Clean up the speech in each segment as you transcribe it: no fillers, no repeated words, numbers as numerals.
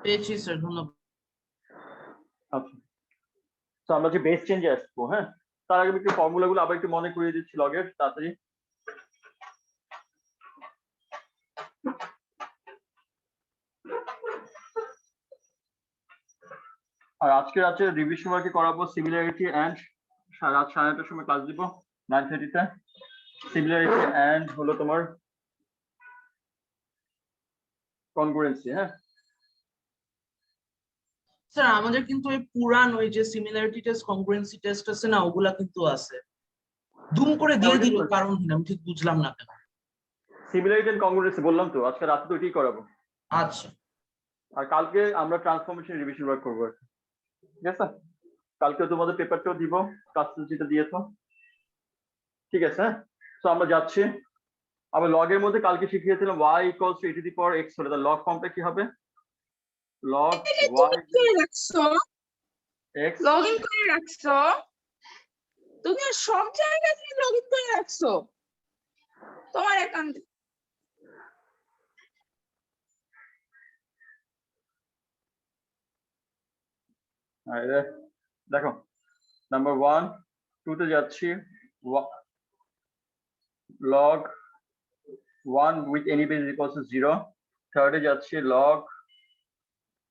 পেয়েছি স্যার, ধন্যবাদ। আচ্ছা, তো আমরা যে বেস চেঞ্জে আসবো, হ্যাঁ, তার আগে একটু ফর্মুলাগুলো আবার একটু মনে করিয়ে দিচ্ছি লগের, তাড়াতাড়ি। আর আজকে রাতে রিভিশন ওয়ার্কে করাবো সিমিলারিটি অ্যান্ড, রাত 9:30টার সময় ক্লাস দিব 9:30-তে। সিমিলারিটি অ্যান্ড হলো তোমার কনগ্রুয়েন্সি। হ্যাঁ স্যার আমাদের কিন্তু ওই পুরান ওই যে সিমিলারিটি টেস্ট কংগ্রুয়েন্সি টেস্ট আছে না, ওগুলা কিন্তু আছে। দুম করে দিয়ে দিল কারণহীন, আমি ঠিক বুঝলাম না কেন। সিমিলারিটি এন্ড কংগ্রুয়েন্সি বললাম তো, আজকে রাতে তো ওইটাই করাবো। আচ্ছা, আর কালকে আমরা ট্রান্সফরমেশন রিভিশন ওয়ার্ক করবো, ঠিক আছে? কালকে তোমাদের পেপারটাও দিব, ক্লাস যেটা দিয়েছো, ঠিক আছে? হ্যাঁ, তো আমরা যাচ্ছি। আবার লগের মধ্যে কালকে শিখিয়েছিলাম y equals to a to the power x হলে তার লগ ফর্মটা কি হবে? লগ y রাখছো x লগ ইন করে রাখছো, তুমি সব জায়গায় তুমি লগ ইন করে রাখছো তোমার অ্যাকাউন্ট। দেখো, নাম্বার 1 2 তে যাচ্ছি, log 1 with any base equals to 0, থার্ডে যাচ্ছি log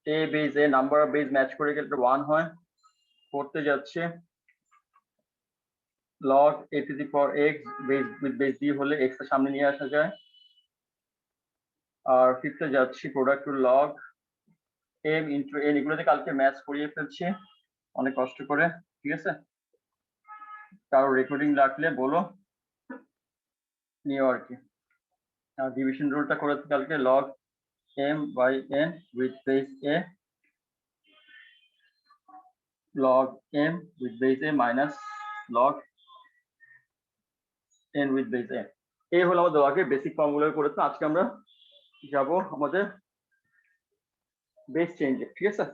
a base a, number of base match করে গেলে 1 হয়। ফোর্থে যাচ্ছে log a to the power x base with base b হলে x এর সামনে নিয়ে আসা যায়। আর ফিফথে যাচ্ছি product to log m into n, এগুলোতে কালকে ম্যাথ করিয়ে ফেলছি অনেক কষ্ট করে, ঠিক আছে? কারো রেকর্ডিং রাখলে বলো নিও আর কি। ডিভিশন রুলটা করেছি কালকে, log m by n with base a, log m with base a minus log n with base a। এই হলো আমাদের লগের বেসিক ফর্মুলা করেছে। আজকে আমরা যাব আমাদের বেস চেঞ্জে, ঠিক আছে?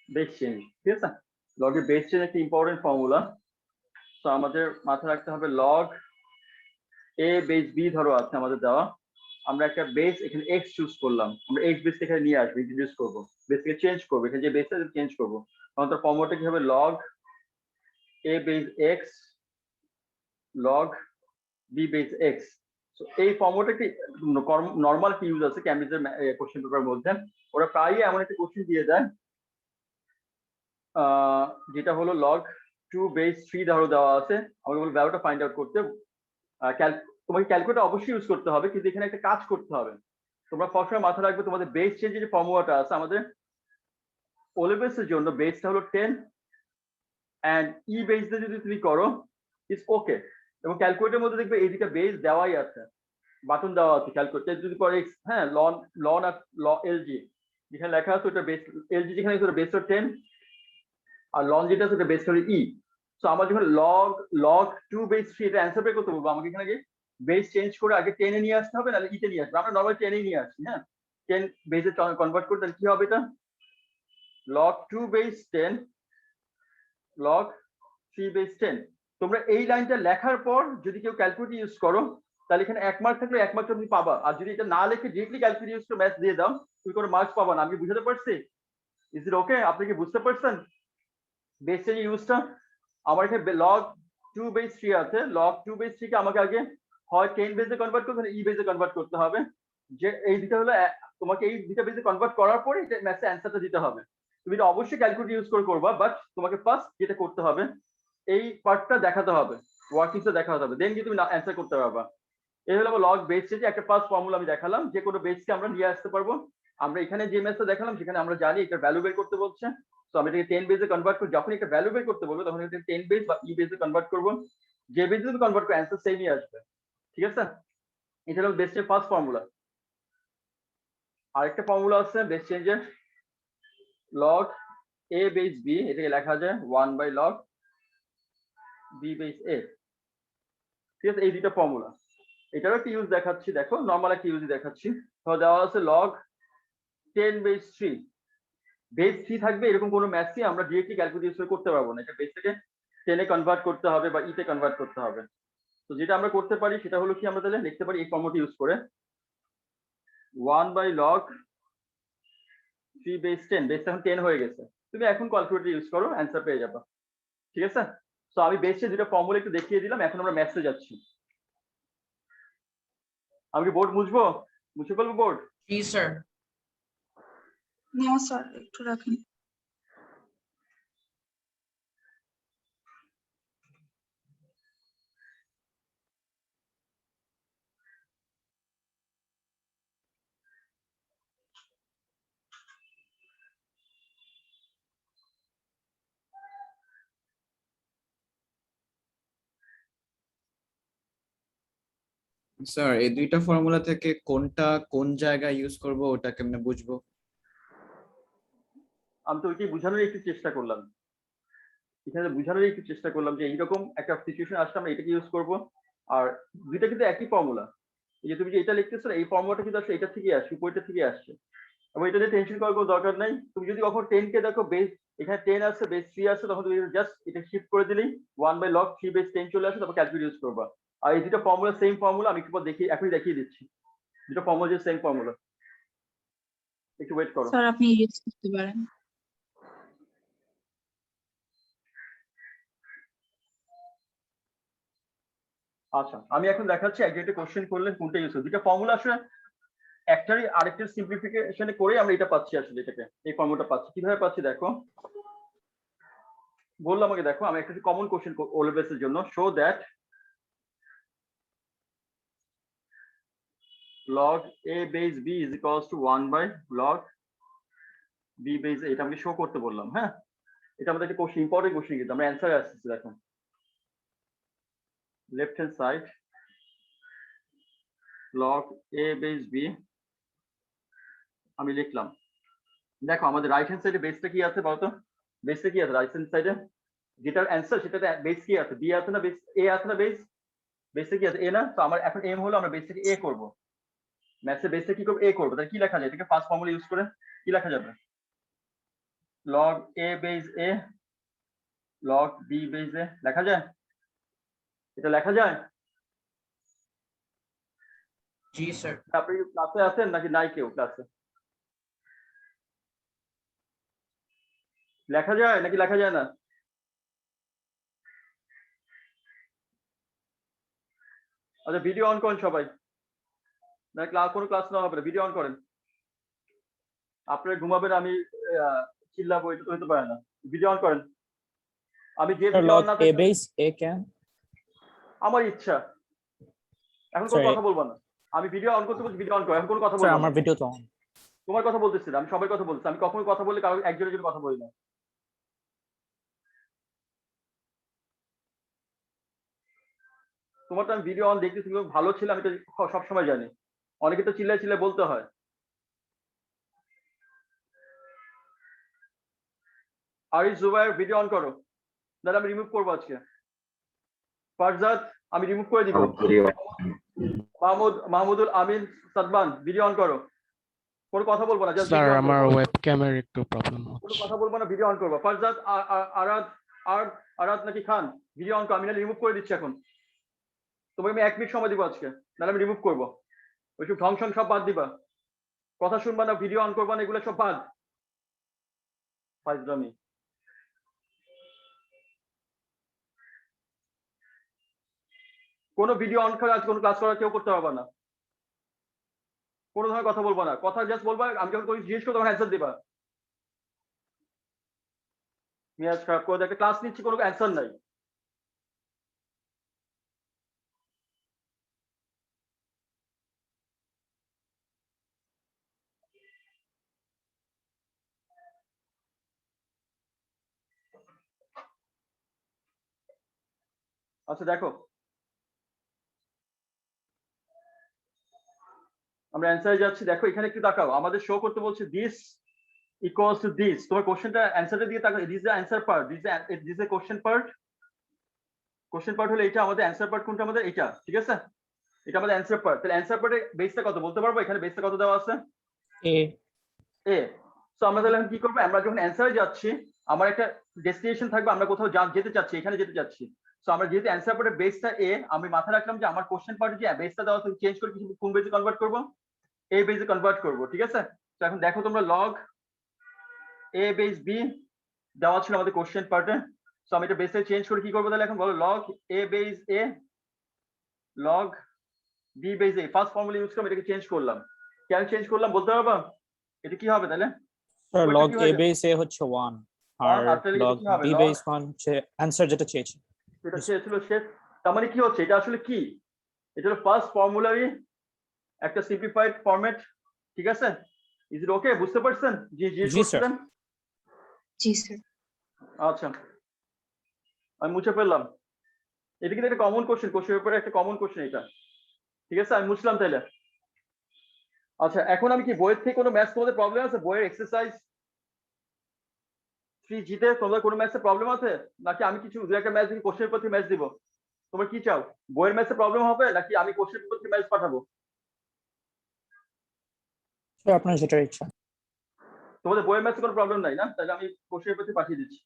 বেস চেঞ্জ, ঠিক আছে? লগের বেস চেঞ্জ একটা ইম্পর্টেন্ট ফর্মুলা। তো আমাদের মাথায় রাখতে হবে লগ এ বেস বি ধরো আছে আমাদের দেওয়া, আমরা একটা বেস এখানে এক্স চুজ করলাম, আমরা এক্স বেস এখানে নিয়ে আসবো, ইন্ট্রোডিউস করবো, বেসকে চেঞ্জ করবো, এখানে যে বেসটা চেঞ্জ করবো, তখন তার ফর্মুলাটা কি হবে? Log A base X log B base X. এই ফর্মুলাটা কি নর্মাল কি ইউজ আছে ক্যামব্রিজের কোশ্চেন পেপারের মধ্যে, ওরা প্রায়ই এমন একটা কোশ্চেন দিয়ে দেয় যেটা হলো লগ 2 বেস 3 ধরো দেওয়া আছে, আমাকে বলবো ভ্যালুটা ফাইন্ড আউট করতে। তোমাকে ক্যালকুলেটর অবশ্যই ইউজ করতে হবে, কিন্তু এখানে একটা কাজ করতে হবে। তোমরা সবসময় মাথায় রাখবে তোমাদের বেস চেঞ্জের যে ফর্মুলাটা আছে আমাদের ও লেভেলসের জন্য, বেসটা হলো 10 এন্ড ই বেস দিয়ে যদি তুমি করো ইটস ওকে। এবং ক্যালকুলেটরের মধ্যে দেখবে এই দুটো বেস দেওয়াই আছে, বাটন দেওয়া আছে ক্যালকুলেটর যদি পরে এক্স, হ্যাঁ লন লন আর এলজি যেখানে লেখা আছে ওটা বেস, এলজি যেখানে আছে ওটা বেস হলো 10 আর লন যেটা আছে ওটা বেস হলো ই। সো আমার যখন লগ লগ 2 বেস 3 এটা অ্যান্সার বের করতে বলবো, আমাকে এখানে আগে বেস চেঞ্জ করে আগে 10 এ নিয়ে আসতে হবে, নাহলে ইতে নিয়ে আসবে। আমরা নরমাল 10 এ নিয়ে আসি, হ্যাঁ 10 বেসে কনভার্ট করতে কি হবে? এটা log 2 বেস 10 log 3 বেস 10। তোমরা এই লাইনটা লেখার পর যদি কেউ ক্যালকুলেটর ইউজ করো তাহলে এখানে 1 মার্ক থাকলে 1 মার্ক তুমি পাবা, আর যদি এটা না লিখে ডিরেক্টলি ক্যালকুলেটর ইউজ করে ম্যাথ দিয়ে দাও তুমি কোনো মার্কস পাবা না। আমি বুঝাতে পারছি? ইজ ইট ওকে? আপনি কি বুঝতে পারছেন বেস চেঞ্জ ইউজটা? আমার এখানে log 2 বেস 3 আছে, log 2 বেস 3 কে আমাকে আগে হয় 10 বেসে কনভার্ট করতে হবে, ই বেসে কনভার্ট করতে হবে। যে এই দুটো হলো তোমাকে এই দুটো বেসে কনভার্ট করার পরে এটা ম্যাথের অ্যানসারটা দিতে হবে। তুমি এটা অবশ্যই ক্যালকুলেটর ইউজ করে করবা, বাট তোমাকে ফার্স্ট যেটা করতে হবে এই পার্টটা দেখাতে হবে, ওয়ার্কিংসটা দেখাতে হবে, দেন কি তুমি অ্যানসার করতে পারবা। এই হলো লগ বেস চেঞ্জে একটা ফার্স্ট ফর্মুলা আমি দেখালাম, যে কোনো বেসকে আমরা নিয়ে আসতে পারবো। আমরা এখানে যে ম্যাথটা দেখালাম সেখানে আমরা জানি একটা ভ্যালু বের করতে বলছে, তো আমি এটাকে 10 বেসে কনভার্ট করি, যখন একটা ভ্যালু বের করতে বলবো তখন এটা 10 বেস বা ই বেসে কনভার্ট করবো, যে বেসে তুমি কনভার্ট করবে অ্যানসার সেমই আসবে, ঠিক আছে? এটা হলো বেস চেঞ্জের ফার্স্ট ফর্মুলা। আরেকটা ফর্মুলা আছে বেস চেঞ্জের, log a বেস b, এটাকে লেখা যায় 1 by log b base a, ঠিক আছে? এই দুটো ফর্মুলা, এটারও একটা ইউজ দেখাচ্ছি, দেখো নর্মাল একটা ইউজ দেখাচ্ছি। তো দেওয়া আছে log 10 বেস 3 বেস 3 থাকবে এরকম কোনো ম্যাথসই আমরা ডিরেক্টলি ক্যালকুলেট ইউজ করে করতে পারবো না, এটা বেস থেকে 10 এ কনভার্ট করতে হবে বা ইতে কনভার্ট করতে হবে। তো যেটা আমরা করতে পারি সেটা হলো কি, আমরা তাহলে লিখতে পারি এই ফর্মুলাটা ইউজ করে 1/log 3 বেস 10, বেস এখন 10 হয়ে গেছে, তুমি এখন ক্যালকুলেটর ইউজ করো, অ্যান্সার পেয়ে যাবে। ঠিক আছে, তো আমি বেসে দুটো ফর্মুলা একটু দেখিয়ে দিলাম, এখন আমরা ম্যাথসে যাচ্ছি। আমি কি বোর্ড মুছে ফেলবো বোর্ড? জি স্যার। না স্যার একটু রাখেন। স্যার এই দুইটা ফর্মুলা থেকে কোনটা কোন জায়গায় ইউজ করব ওটা কেমনে বুঝবো? আমি তো ওইটাই বোঝানোর একটু চেষ্টা করলাম, এখানে বোঝানোর একটু চেষ্টা করলাম যে এইরকম একটা সিচুয়েশন আসলে আমরা এটাকে ইউজ করব। আর দুইটা কিন্তু একই ফর্মুলা, এই যে তুমি যে এটা লিখতেছো এই ফর্মুলাটা কিন্তু আসলে এটা থেকে আসছে, উপরটা থেকে আসছে, এবং এটা নিয়ে টেনশন করার কোনো দরকার নাই। তুমি যদি কখনো 10 কে দেখো বেস এখানে 10 আছে, বেস 3 আছে, তখন তুমি জাস্ট এটা শিফট করে দিলেই 1/log 3 বেস 10 চলে আসে, তারপর ক্যালকুলেট ইউজ করবা। আর এই দুটো ফর্মুলা সেম ফর্মুলা, আমি একটু পর এখনই দেখিয়ে দিচ্ছি, দুটো ফর্মুলা যে সেম ফর্মুলা, একটু ওয়েট করো। স্যার আপনি ইউজ করতে পারেন। আচ্ছা, আমি এখন দেখাচ্ছি একটা কোশ্চেন করলে কোনটা ইউজ হবে। দুটো ফর্মুলা আসলে একটারই আরেকটার সিম্পলিফিকেশনে করে আমরা এটা পাচ্ছি, আসলে এটাকে এই ফর্মুলাটা পাচ্ছি। কিভাবে পাচ্ছি দেখো, বললাম আমাকে, দেখো আমি একটা কমন কোশ্চেন অলওয়েজ এর জন্য, show that log a base b is equals to 1/log b base a, এটা আমি শো করতে বললাম। হ্যাঁ, এটা আমাদের একটা কোশ্চেন, ইম্পর্টেন্ট কোশ্চেন, কিন্তু আমরা অ্যান্সার আসছে। দেখো left hand side log a base b আমি লিখলাম। দেখো আমাদের রাইট হ্যান্ড সাইডে বেসটা কি আছে বলতো, বেসটা কি আছে রাইট হ্যান্ড সাইডে, যেটার অ্যান্সার সেটাতে বেস কি আছে, বি আছে না বেস, এ আছে না বেস, বেসে কি আছে এ না। তো আমার এখন এম হলো আমরা বেস থেকে এ করব, ম্যাথসে বেস থেকে কি করব, এ করব। তাহলে কি লেখা যায়, এটাকে ফার্স্ট ফর্মুলা ইউজ করে কি লেখা যাবে, log a base a log b base a লেখা যায়, এটা লেখা যায়? জি স্যার। আপনি ক্লাসে আছেন নাকি নাই কেউ ক্লাসে? লেখা যায় নাকি লেখা যায় না? আচ্ছা ভিডিও অন করেন সবাই, না ক্লাস কোনো ক্লাস না হবে না, ভিডিও অন করেন। আপনারা ঘুমাবেন, আমি চিল্লাবো, এটা তো হতে পারে না। ভিডিও অন করেন। আমি যে ভিডিও অন না a base a can আমার ইচ্ছা, এখন কোনো কথা বলবো না। আমি ভিডিও অন করতে বলছি, ভিডিও অন করো, এখন কোনো কথা sir বলবো আমার না। ভিডিও তো on তোমার কথা বলতেছি না, আমি সবাই কথা বলছি। আমি কখনোই কথা বললে কারো একজনের জন্য কথা বলি না। তোমার তো আমি ভিডিও অন দেখতেছি, তুমি ভালো ছিল, আমি তো সবসময় জানি। অনেকে তো চিল্লায় চিল্লায় বলতে হয়। আর জুবাইর ভিডিও অন করো, তাহলে আমি রিমুভ করবো আজকে। ফারজাদ আমি রিমুভ করে দিব। মাহমুদুল আমিন সাদমান ভিডিও অন করো, কোনো কথা বলবো না, জাস্ট স্যার আমার ওয়েবক্যামের একটু প্রবলেম কোনো হচ্ছে। কথা বলবো না, ভিডিও অন করবো। ফারজাদ আরাদ নাকি খান ভিডিও অন করো, আমি রিমুভ করে দিচ্ছি এখন। তোমাকে আমি 1 মিনিট সময় দিব আজকে, নাহলে আমি রিমুভ করবো। ওইসব ঢং সং সব বাদ দিবা, কথা শুনবা না, ভিডিও অন করবা না, এগুলো সব বাদ। ফাইজলামি। কোনো ভিডিও অন করে আজ কোনো ক্লাস করা কেউ করতে পারবা না, কোনো ধরনের কথা বলবো না। কথা জাস্ট বলবা, আমি যখন কোনো জিজ্ঞেস করবো তখন অ্যান্সার দিবা। মেজাজ খারাপ করে দেখে ক্লাস নিচ্ছি, কোনো অ্যান্সার নাই। আচ্ছা দেখো, আমরা অ্যান্সারে যাচ্ছি। দেখো এখানে একটু তাকাও, আমাদের শো করতে বলছে দিস ইকুয়ালস টু দিস। তোমার কোশ্চেনটা অ্যান্সারের দিকে তাকাও, this is the answer part, this is the question part. Question part হলো এটা, আমাদের অ্যান্সার পার্ট কোনটা, আমাদের এটা। ঠিক আছে, এটা আমাদের অ্যান্সার পার্ট। তাহলে অ্যান্সার পার্টের বেসটা কত বলতে পারবো, এখানে বেসটা কত দেওয়া আছে, a এ। সো আমরা তাহলে এখন কি করবো, আমরা যখন অ্যান্সারে যাচ্ছি আমার একটা ডেস্টিনেশন থাকবে, আমরা কোথাও যেতে চাচ্ছি, এখানে যেতে চাচ্ছি। সো আমরা যেহেতু অ্যান্সার পার্টের বেসটা এ, আমি মাথায় রাখলাম যে আমার কোশ্চেন পার্টে যে বেসটা দেওয়া আছে চেঞ্জ করে কিছু কোন বেসে কনভার্ট করবো, এ বেসে কনভার্ট করবো, ঠিক আছে। তো এখন দেখো তোমরা লগ এ বেস বি দেওয়া ছিল আমাদের কোশ্চেন পার্টে। সো আমি এটা বেসে চেঞ্জ করে কি করবো তাহলে, এখন বলো log A base A log B base A, first formula use করে আমি এটাকে চেঞ্জ করলাম। কেন চেঞ্জ করলাম বলতে পারবা? এটা কি হবে তাহলে? স্যার ওইটা লগ কি এ হয়ে যাবে? বেস এ হচ্ছে 1 আর আর তাহলে এটা লগ কি হবে? বি লগ বেস 1 হচ্ছে অ্যানসার যেটা চেয়েছি। এটা চেয়েছিল সে, তার মানে কি হচ্ছে, এটা আসলে কি, এটা হলো ফার্স্ট ফর্মুলারই একটা সিম্পলিফাইড ফরম্যাট, ঠিক আছে। ইজ ইট ওকে, বুঝতে পারছেন? জি জি জি স্যার। জি স্যার। আচ্ছা আমি মুছে ফেললাম। এটা কিন্তু একটা কমন কোশ্চেন, কোশ্চেনের উপরে একটা কমন কোশ্চেন এটা, ঠিক আছে, আমি মুছলাম তাইলে। আচ্ছা এখন আমি কি বইয়ের থেকে কোনো ম্যাথস তোমাদের প্রবলেম আছে, বইয়ের এক্সারসাইজ 3G তে তোমাদের কোনো ম্যাথসের প্রবলেম আছে, নাকি আমি কিছু দু একটা ম্যাথ দিই, কোশ্চেনের প্রতি ম্যাথ দিব? তোমরা কি চাও, বইয়ের ম্যাথসে প্রবলেম হবে নাকি আমি কোশ্চেনের প্রতি ম্যাথস পাঠাবো? স্যার আপনার যেটা ইচ্ছা। তোমাদের বইয়ের ম্যাথসে কোনো প্রবলেম নাই না, তাহলে আমি কোশ্চেনের প্রতি পাঠিয়ে দিচ্ছি।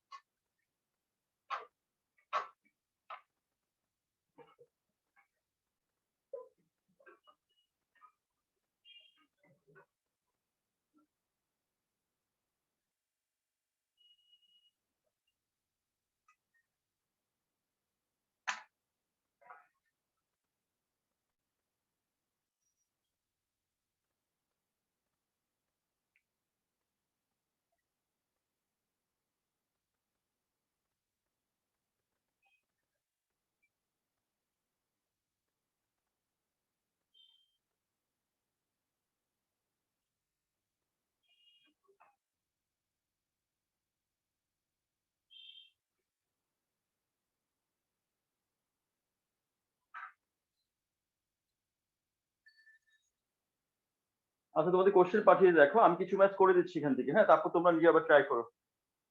আচ্ছা তোমাদের কোশ্চেন পাঠিয়ে দেখো, আমি কিছু ম্যাথ করে দিচ্ছি এখান থেকে, হ্যাঁ, তারপর তোমরা নিজে আবার ট্রাই করো।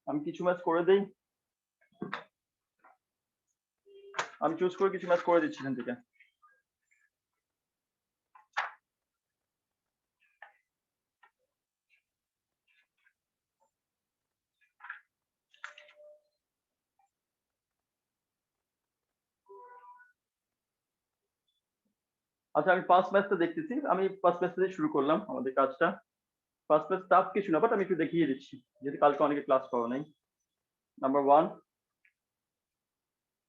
আমি কিছু ম্যাথ করে দেই, আমি চুজ করে কিছু ম্যাথ করে দিচ্ছি এখান থেকে। আচ্ছা আমি ফার্স্ট ম্যাথটা দেখতেছি, আমি ফার্স্ট ম্যাথ দিয়ে শুরু করলাম আমাদের কাজটা। ফার্স্ট ম্যাথ টাফ কিছু না, বাট আমি একটু দেখিয়ে দিচ্ছি যেহেতু কালকে অনেকে ক্লাস করো নাই। Number 1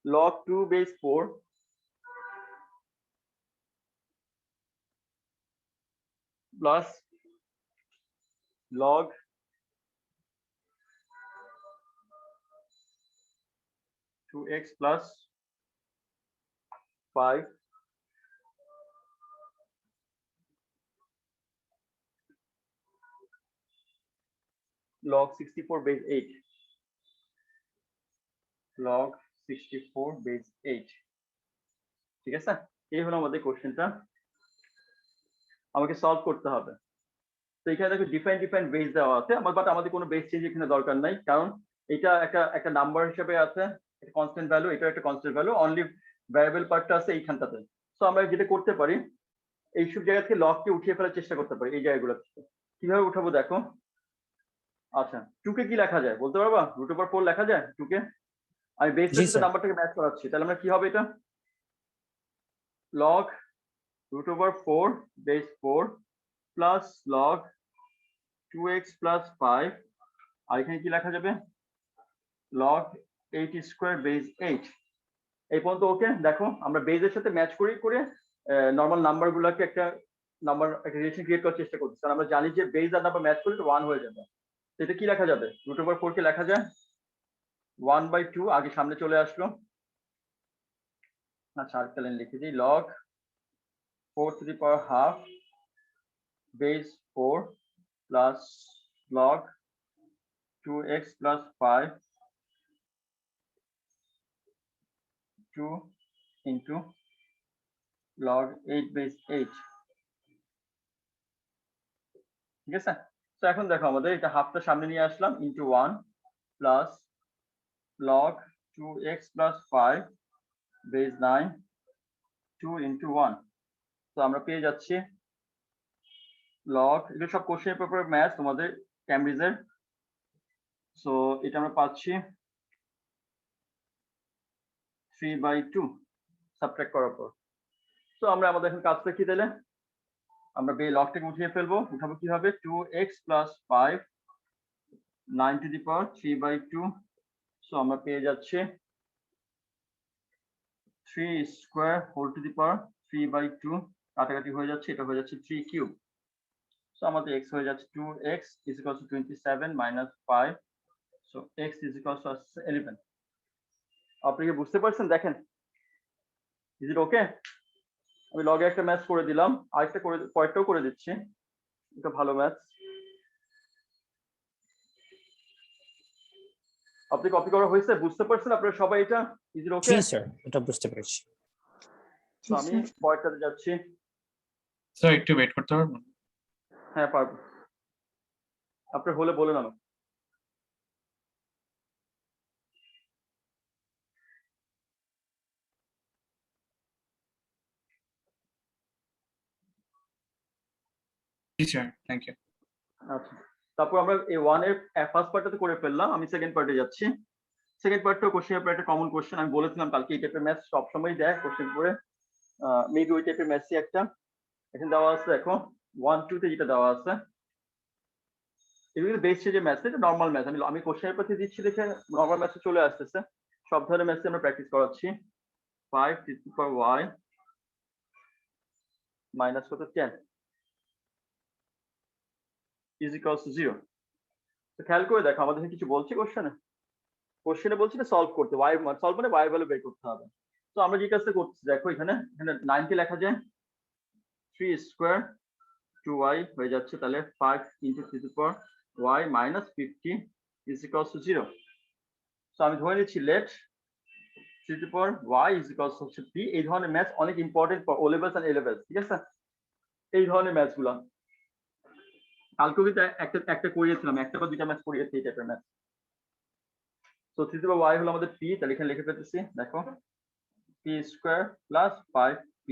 log 2 base 4 plus log 2x plus 5 log 64 base 8 log 64 base 8, ঠিক আছে। এই হলো আমাদের কোশ্চেনটা, আমাকে সলভ করতে হবে। তো এখানে দেখো ডিফারেন্ট বেস দেওয়া আছে, বাট আমাদের কোনো বেস চেঞ্জ এখানে দরকার নাই, কারণ এটা একটা নাম্বার হিসেবে আছে, একটা কনস্ট্যান্ট ভ্যালু, এটা একটা কনস্ট্যান্ট ভ্যালু, অনলি ভ্যারিয়েবল পার্টটা আছে এইখানটাতে। সো আমরা যেটা করতে পারি, এইসব জায়গা থেকে লগকে উঠিয়ে ফেলার চেষ্টা করতে পারি, এই জায়গাগুলো থেকে। কিভাবে উঠাবো দেখো। আচ্ছা 2 কে কি লেখা যায় বলতে পারবা? √4 লেখা যায় 2 কে? আমি বেসের জি সাথে স্যার। নাম্বারটাকে ম্যাচ করাচ্ছি, তাহলে আমরা কি হবে, এটা log √4 base 4 plus log 2x plus 5, আর এখানে কি লেখা যাবে, log 8 square base 8। এই পর্যন্ত ওকে। দেখো আমরা বেজের সাথে ম্যাচ করে নর্মাল নাম্বার গুলাকে একটা রিলেশন ক্রিয়েট করার চেষ্টা করছি, কারণ আমরা জানি যে বেজ আর নাম্বার ম্যাচ করলে 1 হয়ে যাবে। তো এটা কি লেখা যাবে, √4 কে লেখা যায় 1/2, আগে সামনে চলে আসলো। আচ্ছা আরেকটা লাইন লিখে দিই, log 4 to the power half base 4 plus log 2x plus 5 2 into log 8 base 8, ঠিক আছে। তো এখন দেখো আমাদের এটা হাফটা সামনে নিয়ে আসলাম, into 1 plus log 2x plus 5 base 9 2 into 1। তো আমরা পেয়ে যাচ্ছি log, এগুলো সব কোশ্চেন পেপার ম্যাথ, তোমাদের ক্যামব্রিজের। সো এটা আমরা পাচ্ছি 3/2 সাবট্রাক্ট করার পর। সো আমরা আমাদের এখন কাজটা কি তাহলে আমরা লগটাকে উঠিয়ে ফেলবো। উঠাবো কিভাবে? 2x + 5 9 to the power 3/2। So আমরা পেয়ে যাচ্ছি 3 স্কয়ার হোল টু দি পাওয়ার 3/2। কাটাকাটি হয়ে যাচ্ছে, এটা হয়ে যাচ্ছে 3 কিউব। সো আমাদের x হয়ে যাচ্ছে 2x = 27 - 5। So x = 11। আপনি কি বুঝতে পারছেন? দেখেন, ইজ ইট ওকে? আমি লগে একটা ম্যাথ করে দিলাম, আরেকটা করে পরেরটাও করে দিচ্ছি। এটা ভালো ম্যাথ। আপনি কপি করা হয়েছে? বুঝতে পারছেন আপনারা সবাই এটা? Is it okay? G sir, এটা বুঝতে পেরেছি। তো আমি পরেরটাতে যাচ্ছি। স্যার একটু ওয়েট করতে পারবেন? হ্যাঁ পারবো, আপনার হলে বলেন আমাকে। জি স্যার, থ্যাংক ইউ। আচ্ছা, তারপর আমরা এই 1 এর ফার্স্ট পার্টটাতে করে ফেললাম। আমি সেকেন্ড পার্টে যাচ্ছি। সেকেন্ড পার্টটাও কোশ্চেনের পর একটা কমন কোশ্চেন। আমি বলেছিলাম কালকে এই টাইপের ম্যাথ সবসময় দেয় কোশ্চেন করে। মেবি ওই টাইপের ম্যাথই একটা এখানে দেওয়া আছে। দেখো 1 2 তে যেটা দেওয়া আছে এগুলো বেসড যে ম্যাথ, এটা নরমাল ম্যাথ। আমি কোশ্চেনের পর দিচ্ছি দেখে নরমাল ম্যাথে চলে আসতেছে। সব ধরনের ম্যাথে আমরা প্র্যাকটিস করাচ্ছি। 5 to the power y minus কত 10 is equals to 0। তো খেয়াল করে দেখো আমাদের কিছু বলছে কোশ্চেনে বলছে না সলভ করতে, y সলভ মানে y ভ্যালু বের করতে হবে। তো আমরা যে কাজটা করছি দেখো এখানে 9 কে লেখা যায় 3 স্কয়ার 2y হয়ে যাচ্ছে, তাহলে 5 into 3 to the power y minus 50 is equals to 0। তো আমি ধরে নিচ্ছি let 3 to the power y is equals to p। এই ধরনের ম্যাথ অনেক important for O levels and A levels, ঠিক আছে? এই ধরনের ম্যাথ গুলো কালকে কিন্তু একটা করিয়েছিলাম, একটা বা দুইটা ম্যাথ করিয়েছি এই টাইপের ম্যাথ। তো 3 to the power y হলো আমাদের p, তাহলে এখানে লিখে ফেলতেছি দেখো p square plus 5p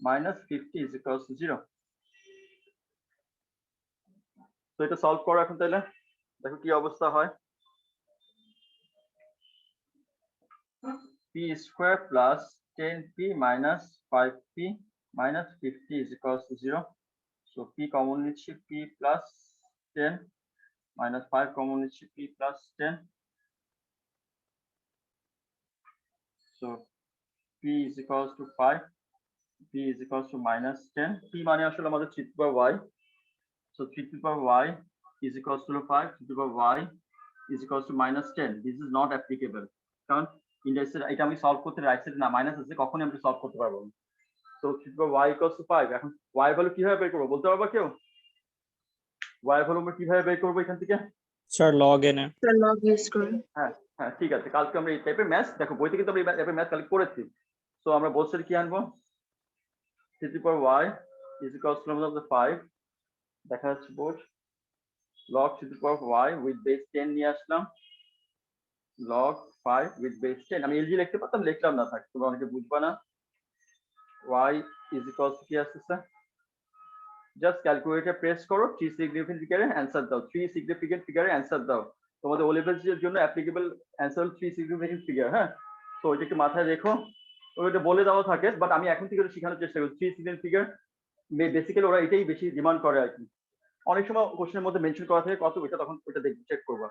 minus 50 is equals to 0। তো এটা সলভ করো এখন, তাহলে দেখো কি অবস্থা হয়। p square plus 10p minus 5p minus 50 is equals to 0। so p common নিচ্ছি, p plus 10 minus 5 কমন নিচ্ছি, p plus 10। so p is equals to 5, p is equals to minus 10। p মানে আসলে আমাদের 3 to the power y। so 3 to the power y is equals to 5, 3 to the power y is equals to minus 10। this is not applicable, কারণ indirect এটা আমি solve করতে right সাইডে না minus আছে, কখনোই আমি সলভ করতে পারবো না। so 3 to the power y equals to 5। এখন y ভ্যালু কিভাবে বের করব বলতে পারবা কেউ? y ভ্যালু আমরা কিভাবে বের করব এখান থেকে? Sir log N A. Sir, log use করুন। হ্যাঁ হ্যাঁ ঠিক আছে, কালকে আমরা এই টাইপের ম্যাথ দেখো বইতে কিন্তু আমরা এই টাইপের ম্যাথ কালকে করেছি। সো আমরা বলছি কি আনবো 3 to the power y is equals to 5 দেখা যাচ্ছে board log 3 to the power y with base 10 নিয়ে আসলাম, log 5 with base 10। আমি এলজি লিখতে পারতাম, লিখলাম না, থাক তোমরা অনেকে বুঝবা না। y is equals to কি আসছে, জাস্ট ক্যালকুলেটর প্রেস করো, 3 সিগনিফিকেন্ট ফিগারে অ্যানসার দাও, 3 সিগনিফিকেন্ট ফিগারে অ্যানসার দাও। তোমাদের ও লেভেলস এর জন্য অ্যাপ্লিকেবল অ্যানসার হল 3 সিগনিফিকেন্ট ফিগার। হ্যাঁ, তো ওইটা একটু মাথায় রেখো, ওইটা বলে দেওয়া থাকে, বাট আমি এখন থেকে শেখানোর চেষ্টা করি। 3 সিগনিফিকেন্ট ফিগার বেসিক্যালি ওরা এটাই বেশি ডিমান্ড করে আর কি। অনেক সময় কোশ্চেনের মধ্যে মেনশন করা থাকে কত, ওইটা তখন ওইটা দেখে চেক করবা।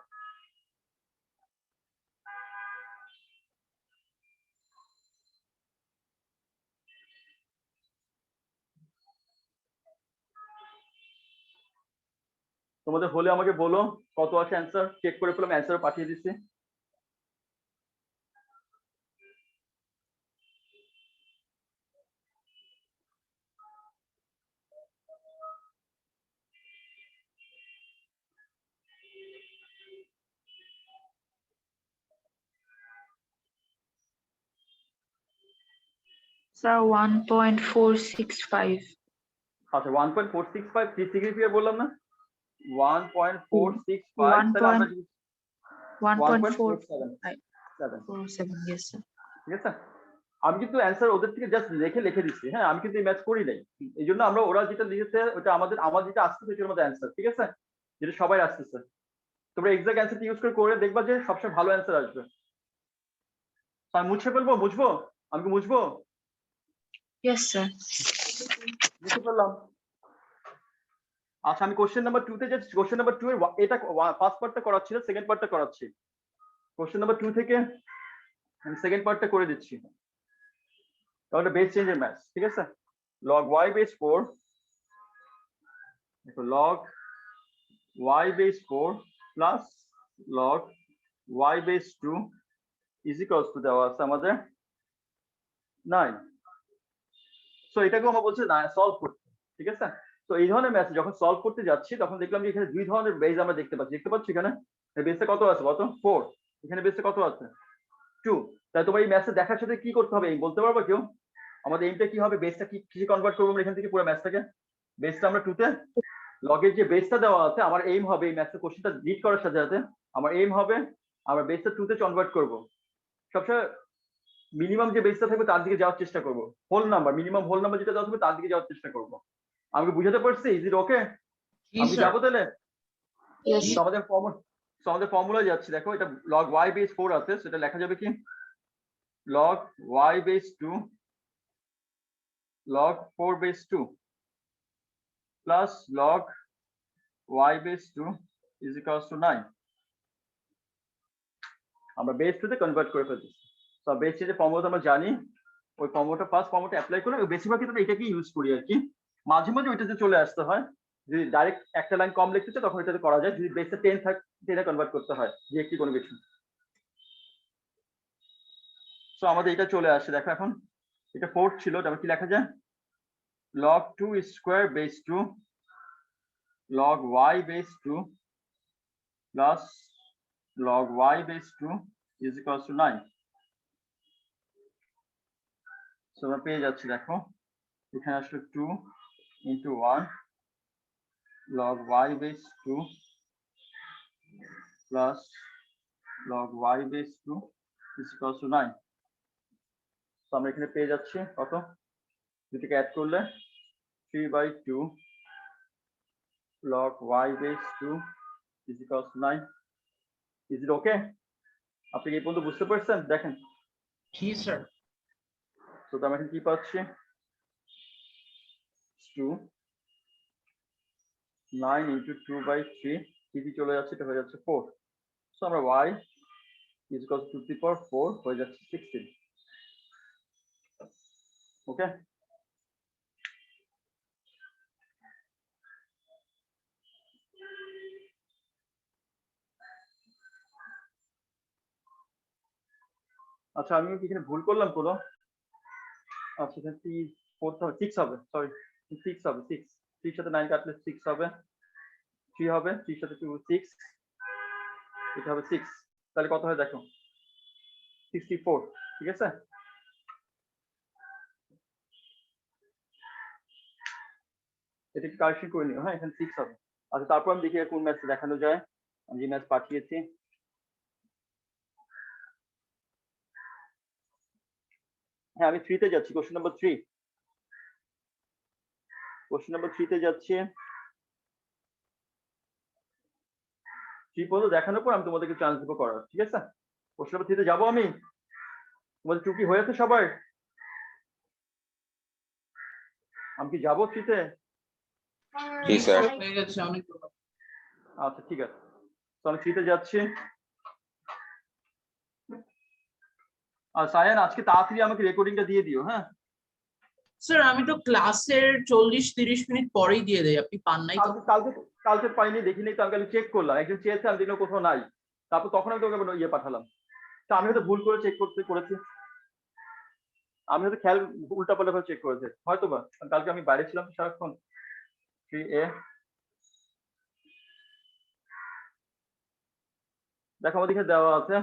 তোমাদের হলে আমাকে বলো কত আছে অ্যান্সার, চেক করে ফেলাম, অ্যান্সার পাঠিয়ে দিচ্ছি। Sir, 1.465. আচ্ছা 1.465 3 সিগনিফিকেন্ট বললাম না, 1.465 তাহলে আমরা 1.47. Yes, sir. ঠিক আছে। আমি কিন্তু অ্যান্সার ওদের থেকে জাস্ট লিখে দিচ্ছি। হ্যাঁ, আমি কিন্তু এই ম্যাচ করি নাই, এই জন্য আমরা ওরা যেটা লিখেছে ওটা আমার যেটা আসছে সেটার মধ্যে অ্যান্সার, ঠিক আছে। যেটা সবাই আসতেছে। তোমরা এক্সাক্ট অ্যান্সারটা ইউজ করে দেখবা যে সবসময় ভালো অ্যান্সার আসবে। আমি মুছে ফেলবো, মুছবো? আমি কি মুছবো? Yes, sir. মুছে ফেললাম। আচ্ছা, আমি কোশ্চেন নাম্বার 2 তে যাচ্ছি। কোশ্চেন নাম্বার 2 এর এটা ফার্স্ট পার্টটা করাচ্ছি না, সেকেন্ড পার্টটা করাচ্ছি। কোশ্চেন নাম্বার 2 থেকে আমি সেকেন্ড পার্টটা করে দিচ্ছি। তাহলে বেস চেঞ্জের ম্যাথ, ঠিক আছে? log y বেস 4, দেখো log y base 4 plus log y base 2 is equals to দেওয়া আছে আমাদের 9। সো এটাকে আমরা বলছি না সলভ করতে, ঠিক আছে? তো এই ধরনের ম্যাথ যখন সলভ করতে যাচ্ছি তখন দেখলাম যে এখানে দুই ধরনের বেস আমরা দেখতে পাচ্ছি এখানে বেসে কত আছে, কত 4, এখানে বেসে কত আছে 2। তাই তোমার এই ম্যাথটা দেখার সাথে কি করতে হবে এই বলতে পারবো কেউ? আমাদের এইমটা কি হবে, বেসটা কি কনভার্ট করবো আমরা এখান থেকে পুরো ম্যাথটাকে? বেসটা আমরা 2 তে লগের যে বেসটা দেওয়া আছে, আমার এইম হবে এই ম্যাথের কোশ্চেনটা রিড করার সাথে সাথে আমার এইম হবে আমরা বেসটা 2 তে কনভার্ট করব। সবসময় মিনিমাম যে বেসটা থাকবে তার দিকে যাওয়ার চেষ্টা করব, whole number minimum whole number যেটা দেওয়া থাকবে তার দিকে যাওয়ার চেষ্টা করব। আমাকে বুঝাতে পারছি? ইজ ইট ওকে? আমি যাবো তাহলে? Yes. তো আমাদের ফর্মুলা যাচ্ছি, দেখো এটা log y বেস 4 আছে, সেটা লেখা যাবে কি log y base 2 log 4 base 2 plus log y base 2 is equals to 9। আমরা বেস 2 তে কনভার্ট করে ফেলছি। তো বেস যে ফর্মুলা আমরা জানি, ওই ফর্মুলাটা ফার্স্ট ফর্মুলাটা অ্যাপ্লাই করে বেশিরভাগ ক্ষেত্রে এটাকে ইউজ করি আর কি। মাঝে মাঝে ওইটাতে চলে আসতে হয়, যদি ডাইরেক্ট একটা লাইন কম লিখতে চাই তখন এটাতে করা যায়, যদি বেসটা 10 থাকে 10 এ কনভার্ট করতে হয় যে একটি কোনো কিছু। সো আমাদের এটা চলে আসে, দেখো এখন এটা 4 ছিল, তারপর কি লেখা যায় log 2 square base 2 log y base 2 plus log y base 2 is equals to 9। So আমরা পেয়ে যাচ্ছি, দেখো এখানে আসলে 2 into 1 log y base 2 plus log y base 2 is equals to 9। তো আমরা এখানে পেয়ে যাচ্ছি কত, দুটোকে অ্যাড করলে 3/2 log y base 2 is equals to 9। Is it okay? আপনি কি এই পর্যন্ত বুঝতে পারছেন? দেখেন জি স্যার। তো আমরা এখানে কি পাচ্ছি 2 9 into 2/3 কি চলে যাচ্ছে, এটা হয়ে যাচ্ছে 4। সো আমরা y is equals to 2 to the power 4 হয়ে যাচ্ছে 16। ওকে, আচ্ছা আমি কি এখানে ভুল করলাম কোনো? আচ্ছা এখানে 4 হবে 6 হবে, সরি 6 হবে, 6 3 সাথে 9 কাটলে 6 হবে, 3 হবে, 3 সাথে 2 6, এটা হবে 6। তাহলে কত হয় দেখো 64, ঠিক আছে? এটা কি কারেকশন করে নিও, হ্যাঁ এখানে 6 হবে। আচ্ছা তারপর আমি দেখি কোন ম্যাথ দেখানো যায়, আমি যে ম্যাথ পাঠিয়েছি। হ্যাঁ আমি 3 তে যাচ্ছি, কোশ্চেন নাম্বার 3। কোশ্চেন নাম্বার 3 তে যাচ্ছি। 3 পর্যন্ত দেখানোর পর আমি তোমাদেরকে চান্স দেবো করার, ঠিক আছে? কোশ্চেন নাম্বার 3 তে যাবো আমি। তোমাদের টুকি হয়েছে সবার? আমি কি যাবো 3 তে? জি স্যার। হয়ে গেছে অনেক। আচ্ছা ঠিক আছে, তো আমি 3 তে যাচ্ছি। আর সায়ান আজকে তাড়াতাড়ি আমাকে রেকর্ডিংটা দিয়ে দিও, হ্যাঁ? স্যার আমি তো ক্লাসের 40-30 মিনিট পরেই দিয়ে দেই, আপনি পান নাই তো? কালকে পাইনি, দেখিনি, তো আমি চেক করলাম, একজন চেয়েছে আমি দেখলাম কোথাও নাই, তারপর তখন আমি তোকে ইয়ে পাঠালাম। তো আমি হয়তো ভুল করে চেক করেছি, আমি হয়তো খেয়াল উল্টাপাল্টা ভাবে চেক করেছে হয়তো বা, কালকে আমি বাইরে ছিলাম সারাক্ষণ। 3a দেখো আমাদের এখানে দেওয়া আছে,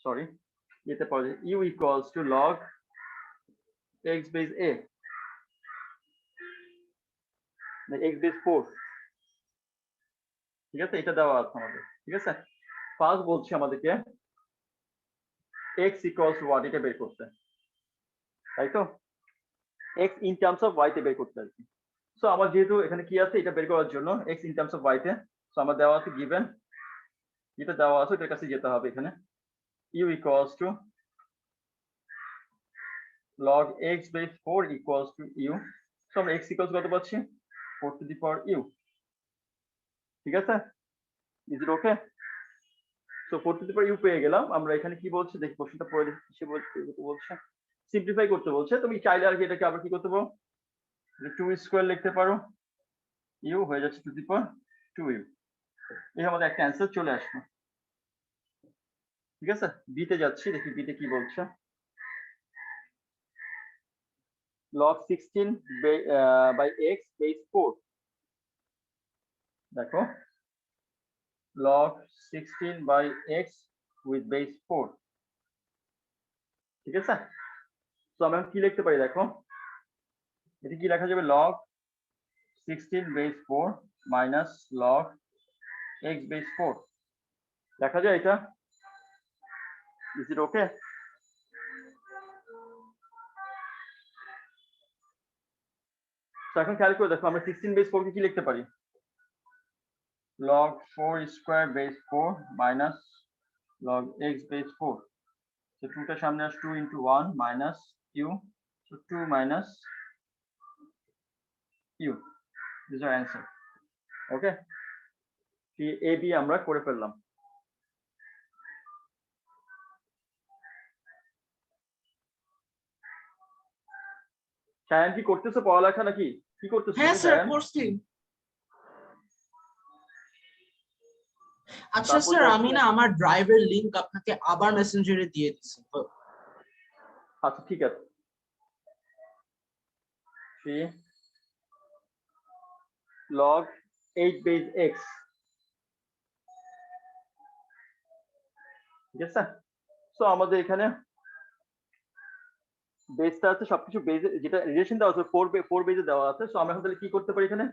সরি এতে পড়ে u equals to log x base a, x base 4, ঠিক আছে? এটা দেওয়া আছে আমাদের, ঠিক আছে? ফার্স্ট বলছি আমাদেরকে x equals to what এটা বের করতে, তাই তো? x in terms of y তে বের করতে আর কি। সো আমার যেহেতু এখানে কি আছে এটা বের করার জন্য x in terms of y তে, তো আমার দেওয়া আছে গিভেন, যেটা দেওয়া আছে ওটার কাছে যেতে হবে এখানে। U equals to log x base 4 equals to u. So আমরা x equals কত পাচ্ছি 4 to the power u, ঠিক আছে? Is it okay? So 4 to the power u পেয়ে গেলাম। আমরা এখানে কি বলছে দেখি, কোশ্চেনটা পড়ে দেখি সে বলছে সিম্পলিফাই করতে বলছে। তুমি চাইলে আর কি এটাকে আবার কি করতে পারো, 2 স্কয়ার লিখতে পারো, u হয়ে যাচ্ছে টু দি পাওয়ার 2u। এই আমাদের একটা অ্যানসার চলে আসলো, ঠিক আছে? বি তে যাচ্ছি, দেখি বি তে কি বলছে। log 16 by x base 4, দেখো log 16 by x with base 4, ঠিক আছে? তো আমরা কি লিখতে পারি দেখো, এটা কি লেখা যাবে, log 16 base 4 minus log x base 4 লেখা যায় এটা? Is it okay? তো এখন খেয়াল করে দেখো আমরা 16 base 4 কে কি লিখতে পারি, log 4 square base 4 minus log x base 4, so 2 টা সামনে আসে 2 into 1 minus u, so 2 minus u, this is our answer. Okay, a b আমরা করে ফেললাম। সায়ন কি করতেছো পড়ালেখা নাকি কি করতেছো? হ্যাঁ স্যার করছি। আচ্ছা তারপর স্যার তো আমি না আমার ড্রাইভের লিংক আপনাকে আবার মেসেঞ্জারে দিয়ে দিচ্ছি। আচ্ছা ঠিক আছে। 3 log 8 base x, ঠিক আছে? সো আমাদের এখানে বেসটা আছে, সবকিছু বেসে যেটা রিলেশন দেওয়া আছে 4 বেসে দেওয়া আছে। সো আমরা এখন তাহলে কি করতে পারি, এখানে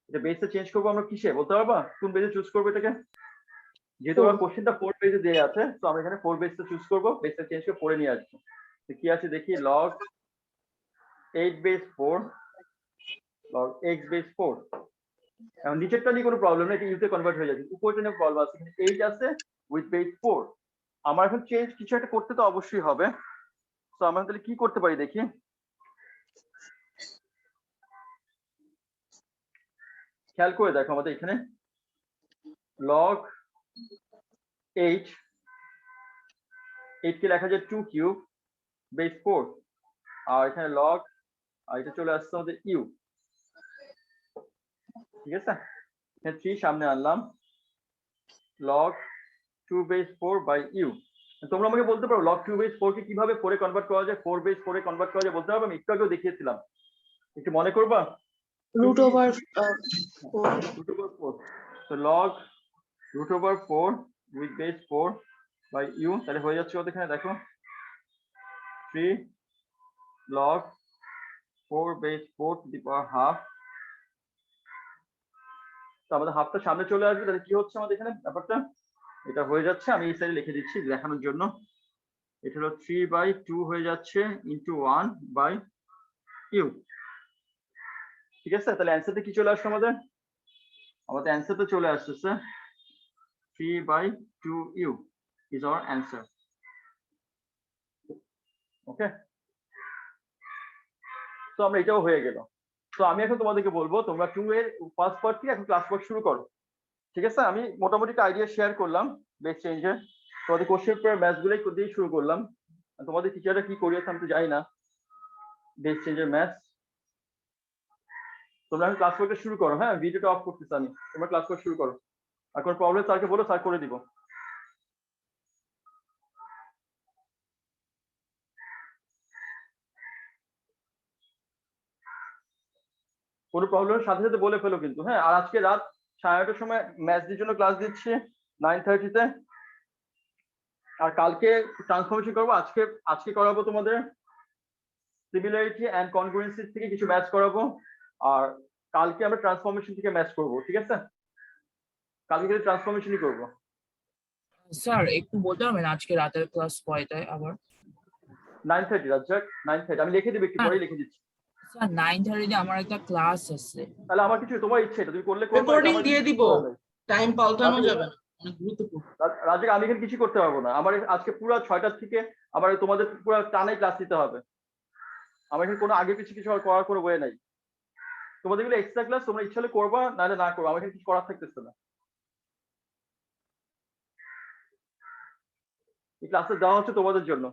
এটা বেসটা চেঞ্জ করবো আমরা কিসে বলতে পারবা, কোন বেসে চুজ করবো এটাকে? যেহেতু আমার কোশ্চেনটা 4 বেসে দেয়া আছে, তো আমরা এখানে 4 বেসটা চুজ করবো, বেসটা চেঞ্জ করে পড়ে নিয়ে আসবো। তো কি আছে দেখি, log 8 base 4 log x base 4, এখন নিচেরটা নিয়ে কোনো প্রবলেম নেই, এটা ইউতে কনভার্ট হয়ে যাচ্ছে, উপরটা নিয়ে প্রবলেম আছে, এখানে 8 আছে উইথ বেস 4। আমার এখন চেঞ্জ কিছু একটা করতে তো অবশ্যই হবে। তো আমরা তাহলে কি করতে পারি দেখি, খেয়াল করে দেখো আমাদের এখানে log 8 কে লেখা যায় 2 কিউব বেস 4, আর এখানে log, আর এটা চলে আসছে আমাদের u, ঠিক আছে? এখানে 3 সামনে আনলাম, log 2 base 4 by u। তোমরা আমাকে বলতে পারো log 2 base 4 কে কিভাবে 4 এ কনভার্ট করা যায়, 4 base 4 এ কনভার্ট করা যায় বলতে পারবে? আমি একটু আগেও দেখিয়েছিলাম, একটু মনে করবা? root over 4. root over 4, so log root over 4 with base 4 by u, তাহলে হয়ে যাচ্ছে কত এখানে দেখো 3 log 4 base 4 to the power half। তো আমাদের হাফটা সামনে চলে আসবে, তাহলে কি হচ্ছে আমাদের এখানে ব্যাপারটা, এটা হয়ে যাচ্ছে, আমি এই সাইডে লিখে দিচ্ছি দেখানোর জন্য, এটা হলো 3/2 হয়ে যাচ্ছে ইনটু 1 by u, ঠিক আছে? তাহলে অ্যানসারটা কি চলে আসছে আমাদের অ্যানসার তো চলে আসছে 3/2u is our answer. ওকে, তো আমরা এটাও হয়ে গেল। তো আমি এখন তোমাদেরকে বলবো তোমরা 2 এর ফার্স্ট পার্ট থেকে এখন ক্লাস ওয়ার্ক শুরু করো, ঠিক আছে? আমি মোটামুটি একটা আইডিয়া শেয়ার করলাম বেস চেঞ্জের, তোমাদের কোশ্চেন পেপার ম্যাথস গুলোই দিয়ে শুরু করলাম। তোমাদের টিচাররা কি করিয়েছে আমি তো জানি না, বেস চেঞ্জের ম্যাথস। তোমরা এখন ক্লাস ওয়ার্কটা শুরু করো, হ্যাঁ ভিডিওটা অফ করতেছি আমি, তোমরা ক্লাস ওয়ার্ক শুরু করো, আর কোনো প্রবলেম স্যারকে বলো, স্যার করে দিব। কোনো প্রবলেমের সাথে সাথে বলে ফেলো কিন্তু, হ্যাঁ? আর আজকে রাত 9:30টার সময় ম্যাথসের জন্য ক্লাস দিচ্ছি 9:30-তে, আর কালকে ট্রান্সফরমেশন করবো। আজকে করাবো তোমাদের সিমিলারিটি এন্ড কনগ্রুয়েন্সি থেকে কিছু ম্যাচ করাবো, আর কালকে আমরা ট্রান্সফরমেশন থেকে ম্যাচ করবো, ঠিক আছে? কালকে কিন্তু ট্রান্সফরমেশনই করবো। স্যার একটু বলতে পারবেন আজকে রাতের ক্লাস কয়টায় আবার? 9:30 রাজ্জাক, 9:30 আমি লিখে দিবি, একটু পরেই লিখে দিচ্ছি। স্যার 9:30 আমার একটা ক্লাস আছে। তাহলে আমার কিছু তোমার ইচ্ছে, এটা তুমি করলে করবে, রেকর্ডিং দিয়ে দিব। টাইম পাল্টানো আপনি- যাবে না, অনেক গুরুত্বপূর্ণ। রাজীব, আমি এখানে কিছু করতে পারবো না, আমার আজকে পুরো 6টা থেকে আবার তোমাদের পুরো টানে ক্লাস দিতে হবে। আমার এখানে কোনো আগে পিছিয়ে কিছু করার কোনো ওয়ে নাই। তোমাদের গুলো এক্সট্রা ক্লাস তোমরা ইচ্ছা হলে করবা, নাহলে না করবো, আমার এখানে কিছু করার থাকতেছে না। এই ক্লাসে দেওয়া হচ্ছে তোমাদের জন্য।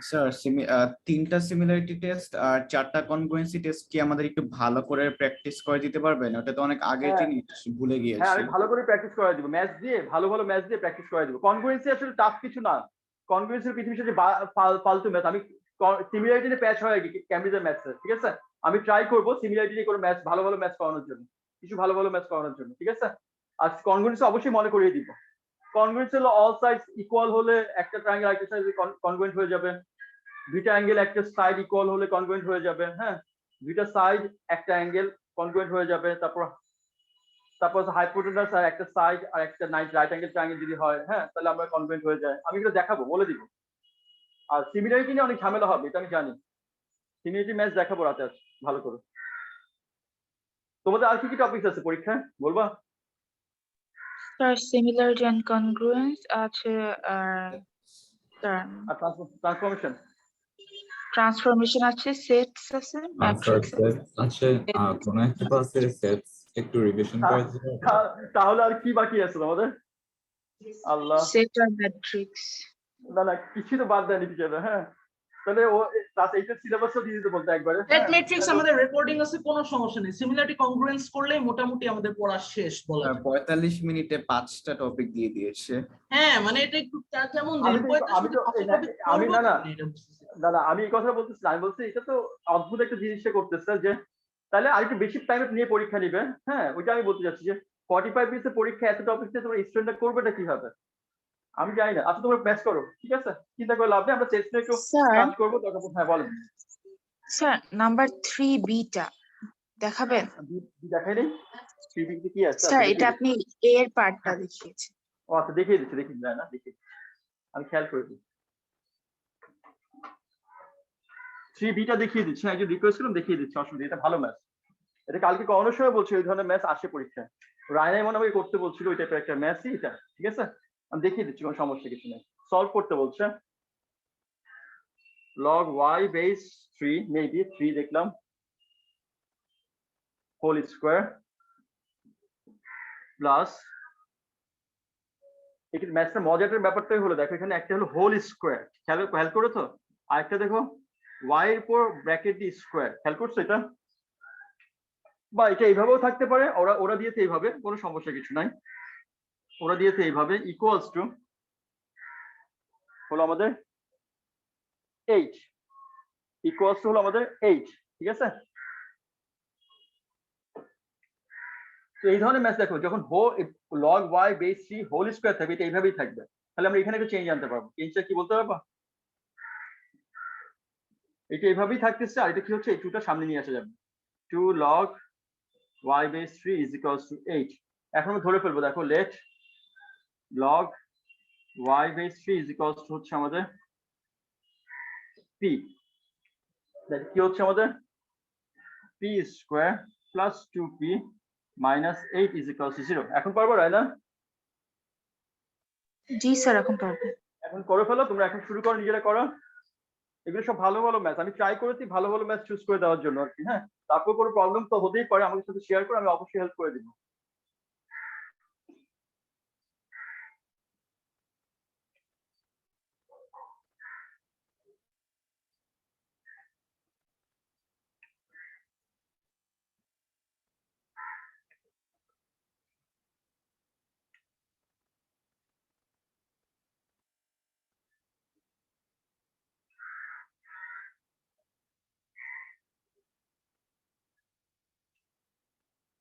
স্যার 3টা সিমিলারিটি টেস্ট আর 4টা কনগ্রুয়েন্সি টেস্ট কি আমাদের একটু ভালো করে প্র্যাকটিস করে দিতে পারবেন? ওটা তো অনেক আগের হ্যাঁ। জিনিস, ভুলে হ্যাঁ, গিয়েছি। আমি ভালো করে প্র্যাকটিস করাই দিব, ম্যাথ দিয়ে ভালো ভালো ম্যাথ দিয়ে প্র্যাকটিস করাই দিব। কনগ্রুয়েন্সি আসলে টাফ কিছু না। কনগ্রুয়েন্সির পৃথিবীর সাথে ফালতু ম্যাথ। আমি সিমিলারিটি নিয়ে প্যাচ হয় ক্যামব্রিজের ম্যাথসে, ঠিক আছে? আমি ট্রাই করবো সিমিলারিটি নিয়ে কোনো ম্যাথ ভালো ভালো ম্যাথ করানোর জন্য, কিছু ভালো ভালো ম্যাথ করানোর জন্য, ঠিক আছে? আর কনগ্রুয়েন্সি অবশ্যই মনে করিয়ে দিব। কনগ্রুয়েন্সি হলো অল সাইডস ইকুয়াল হলে একটা ট্রায়াঙ্গেল আরেকটা সাইড কনগ্রুয়েন্ট হয়ে যাবে। দুইটা অ্যাঙ্গেল একটা সাইড ইকুয়াল হলে কনগ্রুয়েন্ট হয়ে যাবে। হ্যাঁ, দুইটা সাইড একটা অ্যাঙ্গেল কনগ্রুয়েন্ট হয়ে যাবে। তারপর হাইপোটেনাস আর একটা সাইড আর একটা রাইট অ্যাঙ্গেল ট্রায়াঙ্গেল যদি হয়, হ্যাঁ, তাহলে আমরা কনগ্রুয়েন্ট হয়ে যায়। আমি এগুলো দেখাবো, বলে দিব। আর সিমিলারিটি নিয়ে অনেক ঝামেলা হবে, এটা আমি জানি। সিমিলারিটি ম্যাথ দেখাবো রাতে আজ ভালো করে। তোমাদের আর কি কি টপিক আছে পরীক্ষায় বলবা? স্যার সিমিলারিটি এন্ড কনগ্রুয়েন্স আছে, আর আর ট্রান্সফরমেশন ট্রান্সফরমেশন আছে, সেটস আছে, ম্যাট্রিক্স আছে। আচ্ছা, কোন একটা ক্লাসের সেটস একটু রিভিশন করে দিতে পারবেন? তাহলে আর কি বাকি আছে তোমাদের? আল্লাহ, সেট আর ম্যাট্রিক্স। না না, কিছু তো বাদ দেয়নি টিচার। হ্যাঁ, তাহলে ও ক্লাস 8 এর সিলেবাসও দিয়ে দিতে বলতে একবারে। সেট ম্যাট্রিক্স আমাদের রেকর্ডিং আছে, কোনো সমস্যা নেই। সিমিলারিটি কনগ্রুয়েন্স করলেই মোটামুটি আমাদের পড়া শেষ বলা যায়। 45 মিনিটে 5টা টপিক দিয়ে দিয়েছে। হ্যাঁ, মানে এটা একটু কেমন আমি এই কথা বলতেছি, আমি বলছি এটা তো অদ্ভুত একটা জিনিসটা করতেছে যে তাহলে আর একটু বেশি টাইম নিয়ে পরীক্ষা নিবে। হ্যাঁ, ওইটা আমি বলতে চাচ্ছি যে 45 মিনিটের পরীক্ষা এত টপিক দিয়ে তোমরা স্টুডেন্টরা করবেটা কিভাবে আমি জানি না। আচ্ছা, তোমরা ম্যাচ করো, ঠিক আছে? চিন্তা করে লাভ নেই, আমরা টেস্ট নিয়ে একটু কাজ করবো তখন। হ্যাঁ, বলেন স্যার নাম্বার 3B টা দেখাবেন? দেখাই নেই কি আছে? স্যার এটা আপনি এ এর পার্টটা দেখিয়েছেন। ও আচ্ছা, দেখিয়ে দিচ্ছি, দেখি না দেখি, আমি খেয়াল করেছি। 3B টা দেখিয়ে দিচ্ছি। একজন রিকোয়েস্ট করলাম, দেখিয়ে দিচ্ছি, অসুবিধা। এটা ভালো ম্যাচ, এটা কালকে করানোর সময় বলছে ওই ধরনের ম্যাচ আসে পরীক্ষায়। রায়নাই মনে হয় করতে বলছিল ওই টাইপের একটা ম্যাচই এটা, ঠিক আছে? আমি দেখিয়ে দিচ্ছি, কোনো সমস্যা কিছু নেই। সলভ করতে বলছে। log y base 3 মেবি 3 দেখলাম হোল স্কয়ার প্লাস, এই ম্যাথটা মজাটার ব্যাপারটাই হলো, দেখো এখানে একটা হলো হোল স্কয়ার, খেয়াল করো তো, আরেকটা দেখো y এর উপর ব্র্যাকেট দিয়ে স্কয়ার, খেয়াল করছো এটা? বা এটা এইভাবেও থাকতে পারে, ওরা দিয়েছে এইভাবে, কোনো সমস্যা কিছু নাই। ওরা দিয়েছে এইভাবে ইকুয়ালস টু হলো আমাদের 8, ইকুয়ালস টু হলো আমাদের 8, ঠিক আছে? তো এই ধরনের ম্যাথ দেখো, যখন log y base 3 whole square থাকবে, এটা এইভাবেই থাকবে। তাহলে আমরা এখানে একটু চেঞ্জ আনতে পারবো। চেঞ্জটা কি বলতে পারবো? এটা এইভাবেই থাকতেছে, আর এটা কি হচ্ছে, এই 2টা সামনে নিয়ে আসা যাবে। 2 log y base 3 is equals to 8। এখন আমি ধরে ফেলবো, দেখো let log y base 3 is equals to হচ্ছে আমাদের p, কি হচ্ছে আমাদের p square plus 2p minus 8 is equals to 0। এখন পারবো রায়না? জি স্যার, এখন পারবো। এখন করে ফেলো তোমরা, এখন শুরু করো, নিজেরা করো। এগুলো সব ভালো ভালো ম্যাথ, আমি ট্রাই করেছি ভালো ভালো ম্যাথ চুজ করে দেওয়ার জন্য আর কি। হ্যাঁ, তারপর কোনো প্রবলেম তো হতেই পারে, আমাদের সাথে শেয়ার করে, আমি অবশ্যই হেল্প করে দিব।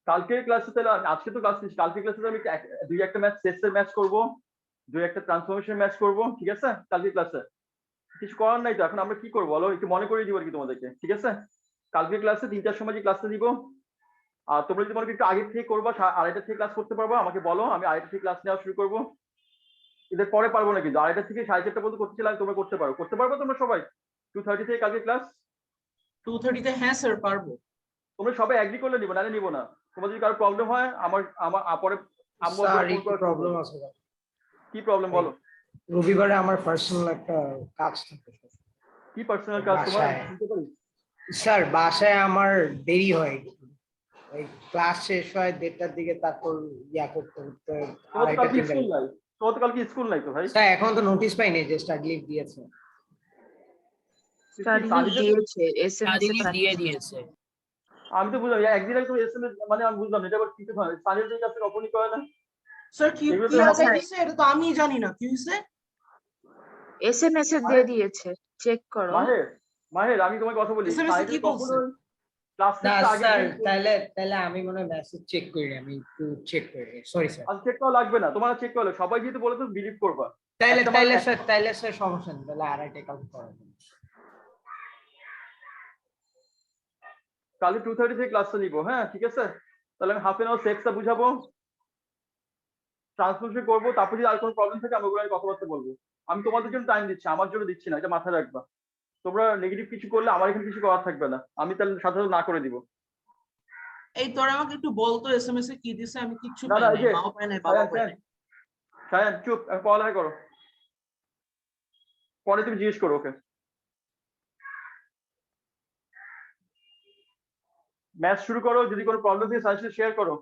কালকের ক্লাসে তাহলে, আজকে তো ক্লাস নিচ্ছি, কালকে ক্লাসে আমি দুই একটা ম্যাচ টেস্টের ম্যাচ করবো, দুই একটা ট্রান্সফরমেশন ম্যাচ করবো, ঠিক আছে? কালকে ক্লাসে কিছু করার নাই তো, এখন আমরা কি করবো বলো, একটু মনে করিয়ে দিব আর কি তোমাদেরকে, ঠিক আছে? কালকে ক্লাসে 3টার সময় যে ক্লাসটা দিব, আর তোমরা যদি মনে করি একটু আগে থেকে করবা, 2:30 থেকে ক্লাস করতে পারবো, আমাকে বলো, আমি 2:30 থেকে ক্লাস নেওয়া শুরু করবো। এদের পরে পারবো না, কিন্তু 2:30 থেকে 4:30 পর্যন্ত করতেছিলাম, তোমরা করতে পারবো তোমরা সবাই 2:30 থেকে কালকে ক্লাস? 2:30 তে হ্যাঁ স্যার পারবো। তোমরা সবাই এগ্রি করলে নিবো, নাহলে নিবো না। তোমার যদি কারো প্রবলেম হয় আমার আমার পরে আম্মু স্যার ফোন একটু করে প্রবলেম আছে স্যার। কি প্রবলেম বলো? রবিবারে আমার পার্সোনাল একটা কাজ থাকে স্যার। কি পার্সোনাল কাজ তোমার? বাসায়। শুনতে পারি? স্যার বাসায় আমার দেরি হয় একটু। ওই ক্লাস শেষ হয় 1:30টার দিকে, তারপর করতে করতে তোমার তো 2:30টা কালকে 3টা। স্কুল নাই, তোমার তো কালকে স্কুল নাই তো ভাই। স্যার এখন তো নোটিশ পাইনি, জাস্ট আগলিভ দিয়েছে। দিয়েছে SMS এ দিয়ে দিয়েছে। আমি তো বুঝলাম একদিন একটু এসএমএস, মানে আমি বুঝলাম এটা আবার কিছু হয় সানির কাছে কখনই করে না। স্যার কি এগুলো কি তো আছে হবে। দিছে এটা তো আমি জানি না কি হইছে। SMS এ দিয়ে দিয়েছে, চেক করো। মাহের আমি তোমাকে কথা বলি, SMS এ কি বলছে? ক্লাস না আগে স্যার, তাহলে আমি মনে হয় মেসেজ চেক করি, আমি একটু চেক করি। Sorry sir. চেক করা লাগবে না, তোমার চেক করলে সবাই যেহেতু বলে তো বিলিভ করবা। তাইলে স্যার সমস্যা নেই, তাহলে 2:30টায় কালকে করা যাবে। কালকে 2:30 থেকে ক্লাসটা নিবো, হ্যাঁ ঠিক আছে। তাহলে আমি হাফ এন আওয়ার সেক্সটা বুঝাবো, ট্রান্সলেশন করবো, তারপর যদি আর কোনো প্রবলেম থাকে আমি ওগুলো নিয়ে কথাবার্তা বলবো। আমি তোমাদের জন্য টাইম দিচ্ছি, আমার জন্য দিচ্ছি না, এটা মাথায় রাখবা। তোমরা নেগেটিভ কিছু করলে আমার এখানে কিছু করার থাকবে না, আমি তাহলে সাথে সাথে না করে দিব। এই তোরা আমাকে একটু বলতো SMS এ কি দিছে, আমি কিচ্ছু না পাই না, নাই, এই যে মাও পাই নাই, বাবাও পাই নাই। সায়ান চুপ, পড়ালেখা করো, পরে তুমি জিজ্ঞেস করো ওকে। ম্যাথ শুরু করো, যদি কোনো প্রবলেম থাকে সাথে শেয়ার করো।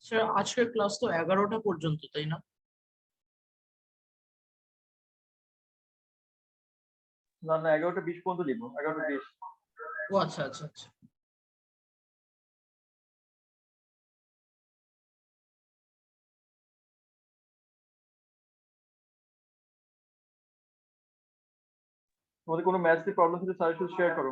স্যার আজকের ক্লাস তো 11টা পর্যন্ত, তাই না? না না, 11টা 20 পর্যন্ত নিব, 11টা 20। ও আচ্ছা আচ্ছা আচ্ছা। তোমাদের কোনো ম্যাথস প্রবলেম থাকলে স্যারের সাথে শেয়ার করো।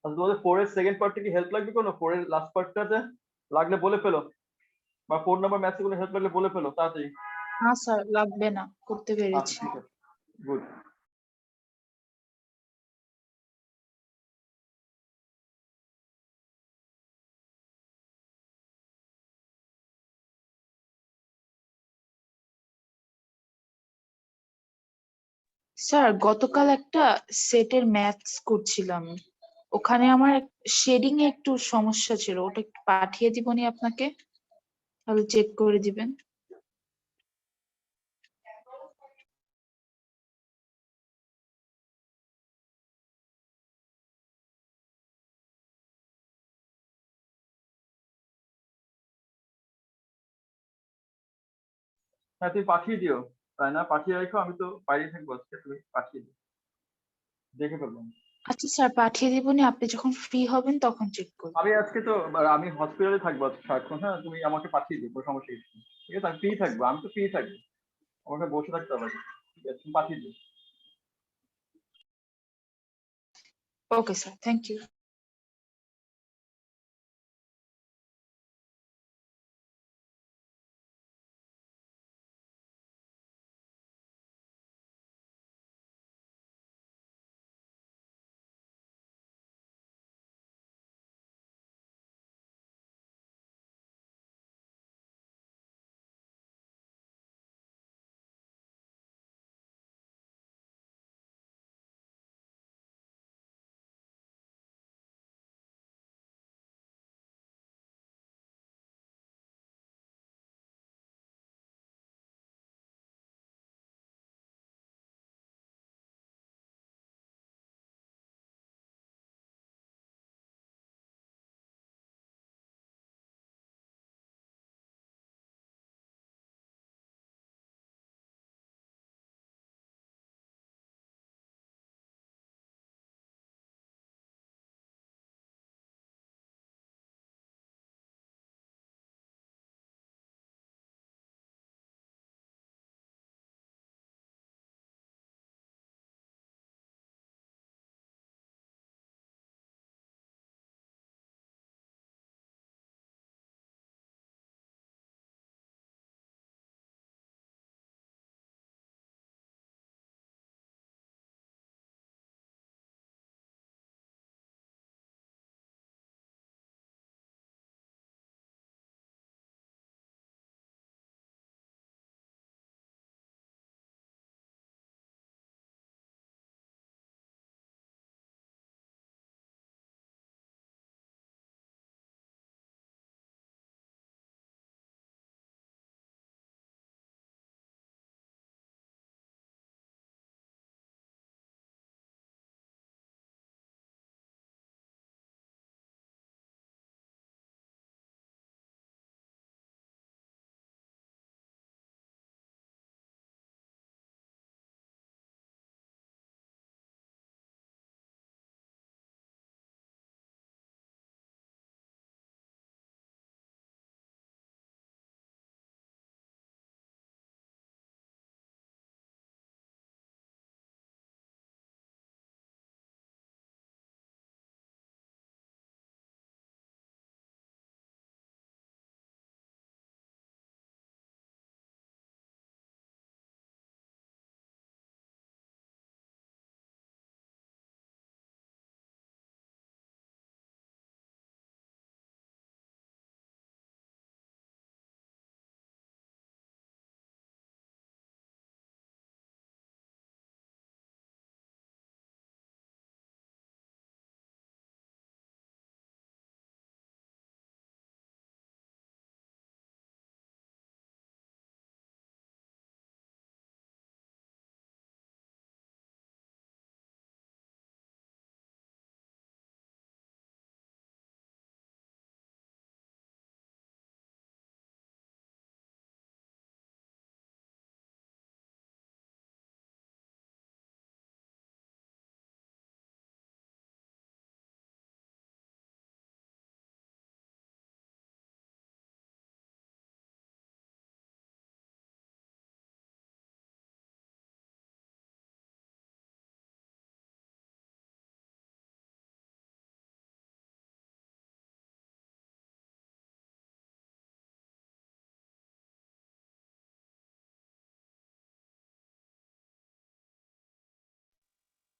আচ্ছা তোমাদের 4 এর সেকেন্ড পার্টে কি হেল্প লাগবে কোনো? 4 এর লাস্ট পার্টটাতে লাগলে বলে ফেলো, বা 4 নাম্বার ম্যাথে কোনো হেল্প লাগলে বলে ফেলো তাড়াতাড়ি। না স্যার লাগবে না, করতে আচ্ছা পেরেছি। ঠিক আছে, গুড। স্যার গতকাল একটা সেটের ম্যাথস করছিলাম, ওখানে আমার শেডিং এ একটু সমস্যা ছিল, ওটা একটু পাঠিয়ে দিবনি আপনাকে, তাহলে চেক করে দিবেন। হ্যাঁ তুমি পাঠিয়ে দিও, তাই না? পাঠিয়ে রাখো, আমি তো বাইরে থাকবো আজকে, তুমি পাঠিয়ে দিও, দেখে ফেলবো আমি। আচ্ছা স্যার পাঠিয়ে দিবনি, আপনি যখন ফ্রি হবেন তখন চেক করবেন। আমি আজকে তো আমি হসপিটালে থাকবো আজকে সারাক্ষণ। হ্যাঁ তুমি আমাকে পাঠিয়ে দিও, কোনো সমস্যা কিছু নেই। ঠিক আছে, আমি ফ্রি থাকবো, আমি তো ফ্রি থাকবো, আমাকে বসে থাকতে হবে না। ঠিক আছে, তুমি পাঠিয়ে দিও। Okay sir, thank you.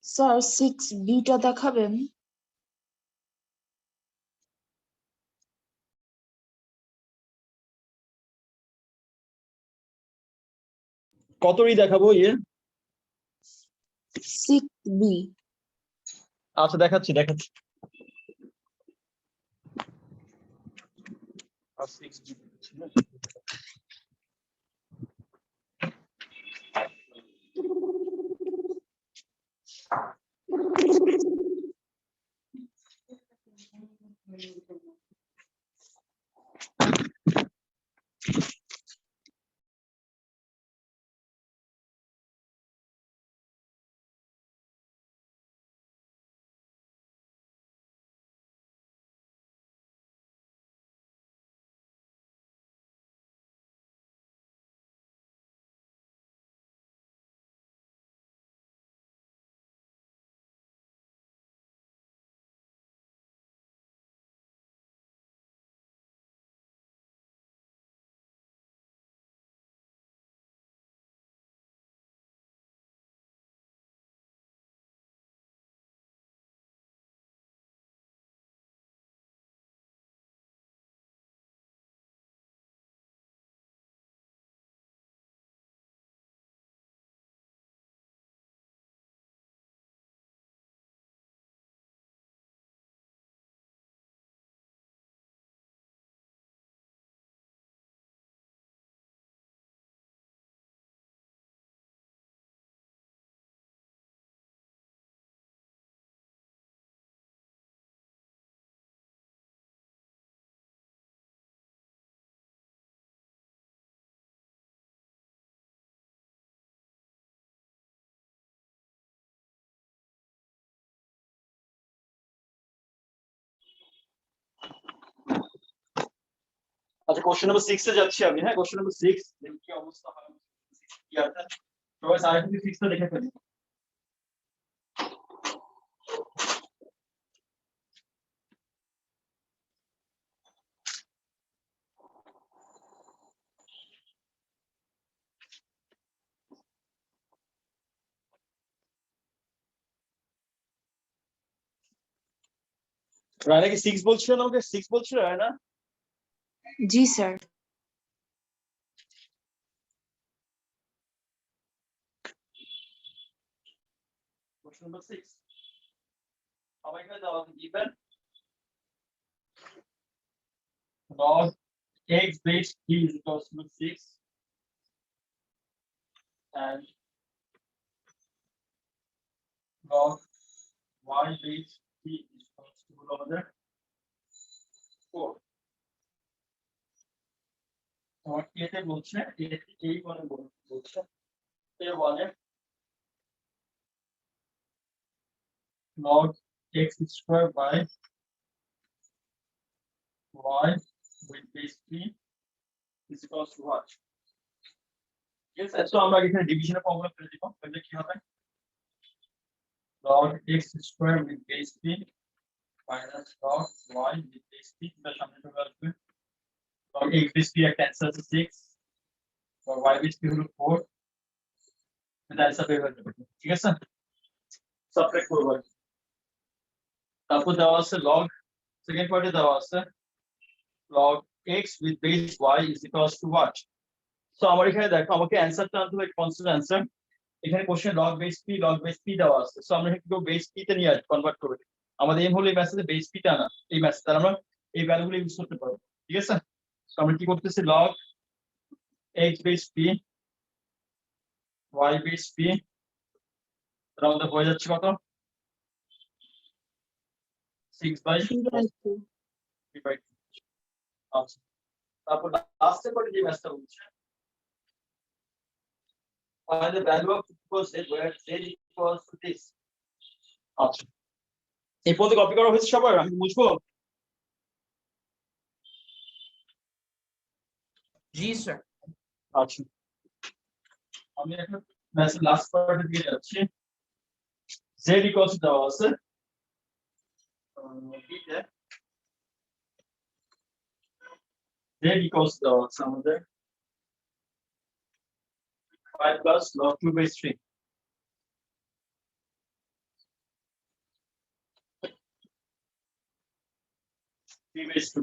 Sir 6B-টা দেখাবেন? কতই দেখাবো ইয়ে? 6B। আচ্ছা দেখাচ্ছি দেখাচ্ছি। আচ্ছা কোশ্চেন নাম্বার 6 এ যাচ্ছি আমি। হ্যাঁ কোশ্চেন নাম্বার 6 দেখি কি অবস্থা হয়। কি আছে সবাই সাইড 6 টা দেখে ফেলি। রায়না কি 6 বলছিল না? আমাকে 6 বলছিল রায়না? জি স্যার। কোশ্চেন নাম্বার 6 আমার এখানে দেওয়া আছে given log x base p is equals to 6 and log y base p is equals to আমাদের 4 তোমার এতে বলছে এই মানে বলছে এ বলে log x square by y with base p is equals to what? Yes, so আমরা এখানে ডিভিশনের ফর্মুলা ফেলে দিব। তাহলে কি হবে? log x square with base p minus log y with base p তার সামনে চলে আসবে log x base p একটা অ্যান্সার আছে 6 और y base p হলো 4 এটা অ্যান্সার বের হয়ে যাবে। ঠিক আছে সাবট্রাক্ট করব। তারপর দেওয়া আছে log সেকেন্ড পার্টে দেওয়া আছে log x with base y is equals to what? So আমার এখানে দেখো আমাকে অ্যানসারটা আনতে হবে কনস্ট্যান্ট অ্যানসার। এখানে কোশ্চেন log base p দেওয়া আছে। সো আমরা একটু base p তে নিয়ে আসব কনভার্ট করে। আমাদের এম হলো এই মেসেজে base p টা না এই মেসেজ তার আমরা এই ভ্যালুগুলো ইউজ করতে পারবো। ঠিক আছে সো আমরা কি করতেছি log x base p y base p তার আমাদের হয়ে যাচ্ছে কত 6/3/2। আচ্ছা তারপর লাস্টে পরে যে ম্যাথটা হচ্ছে find the value of equals z where z equals to this। আচ্ছা এই পদে কপি করা হয়েছে সবার? আমি বুঝবো? জি স্যার। আচ্ছা আমি এখন ম্যাথের লাস্ট পার্টে দিয়ে যাচ্ছি। z equals to দেওয়া আছে z equals to দেওয়া আছে আমাদের 5 plus log 2/3 3 base 2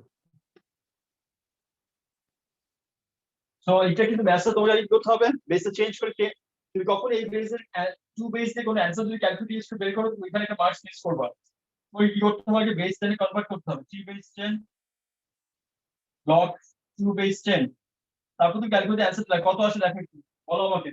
সো এটা কিন্তু ম্যাথসটা তোমরা কি করতে হবে বেসটা চেঞ্জ করে তুমি কখন এই বেসের 2 বেস দিয়ে কোনো অ্যানসার যদি ক্যালকুলেট ইউজ করে বের করো তুমি এখানে একটা মার্কস মিস করবা ওই কি করতে হবে বেস 10 এ কনভার্ট করতে হবে 3 বেস 10 log 2 বেস 10 তারপর তুমি ক্যালকুলেট অ্যানসার কত আসে দেখো একটু বলো আমাকে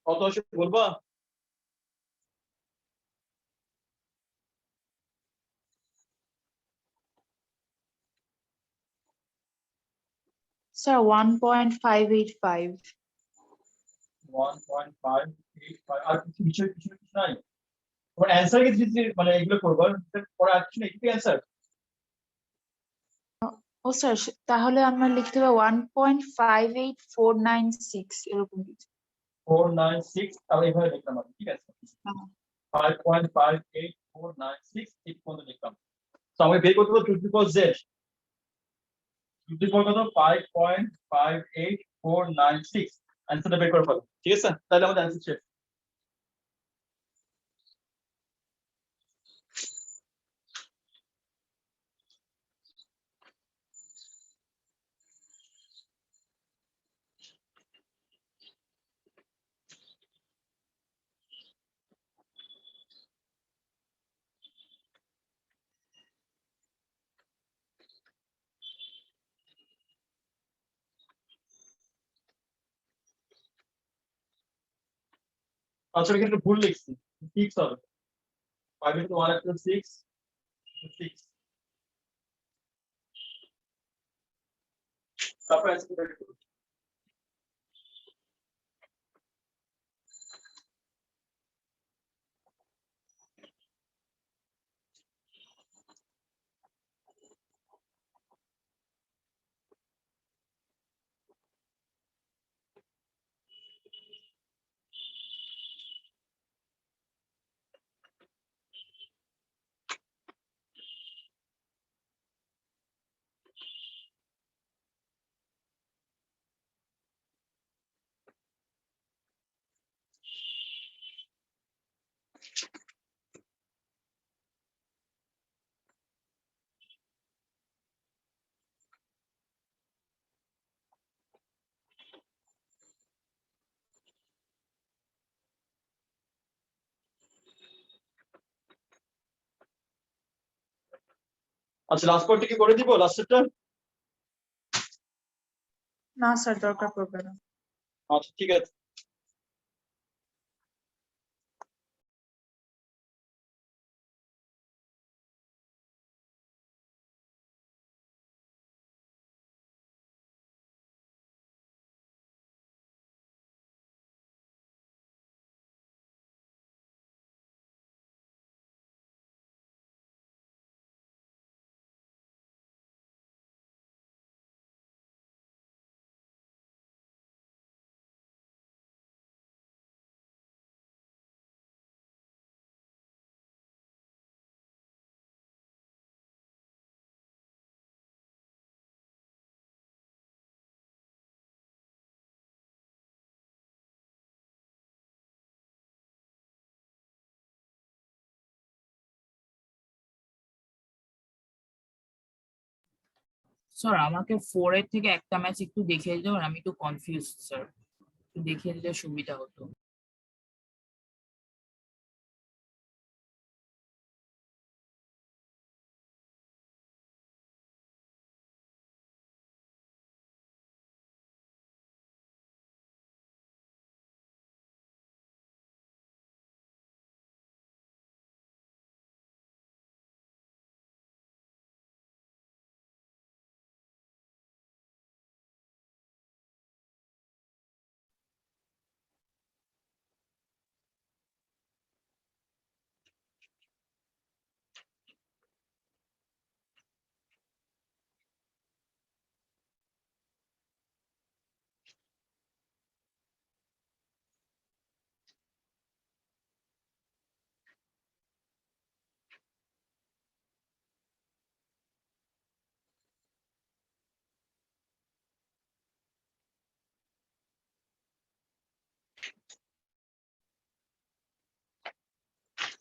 কত আসে বলবা স্যার 1.585। 1.585 আর কিছু নাই তোমার অ্যানসার কি মানে এগুলো করবা পরে আসছে না এটাই অ্যানসার ও স্যার তাহলে আমার লিখতে হবে 1.58496 এরকম কিছু। 496 তাহলে এইভাবে লিখলাম আমি ঠিক আছে হ্যাঁ। 5.58496 ঠিক মতো লিখলাম তো আমি বের করতে হবে 2 টু পাওয়ার z 2 টু পাওয়ার কত 5.58496 অ্যানসারটা বের করে ফেলো ঠিক আছে তাহলে আমাদের অ্যানসার শেষ আচ্ছা এখানে ভুল লিখছি 6 হবে 5 into 1 after 6 6 তারপর অ্যানসার বের করো আচ্ছা লাস্ট পার্টটা কি করে দিব লাস্টেরটা না স্যার দরকার পড়বে না। আচ্ছা ঠিক আছে স্যার আমাকে 4 এর থেকে একটা ম্যাচ একটু দেখিয়ে দিতে পারেন? আমি একটু কনফিউজ স্যার, একটু দেখিয়ে দিলে সুবিধা হতো।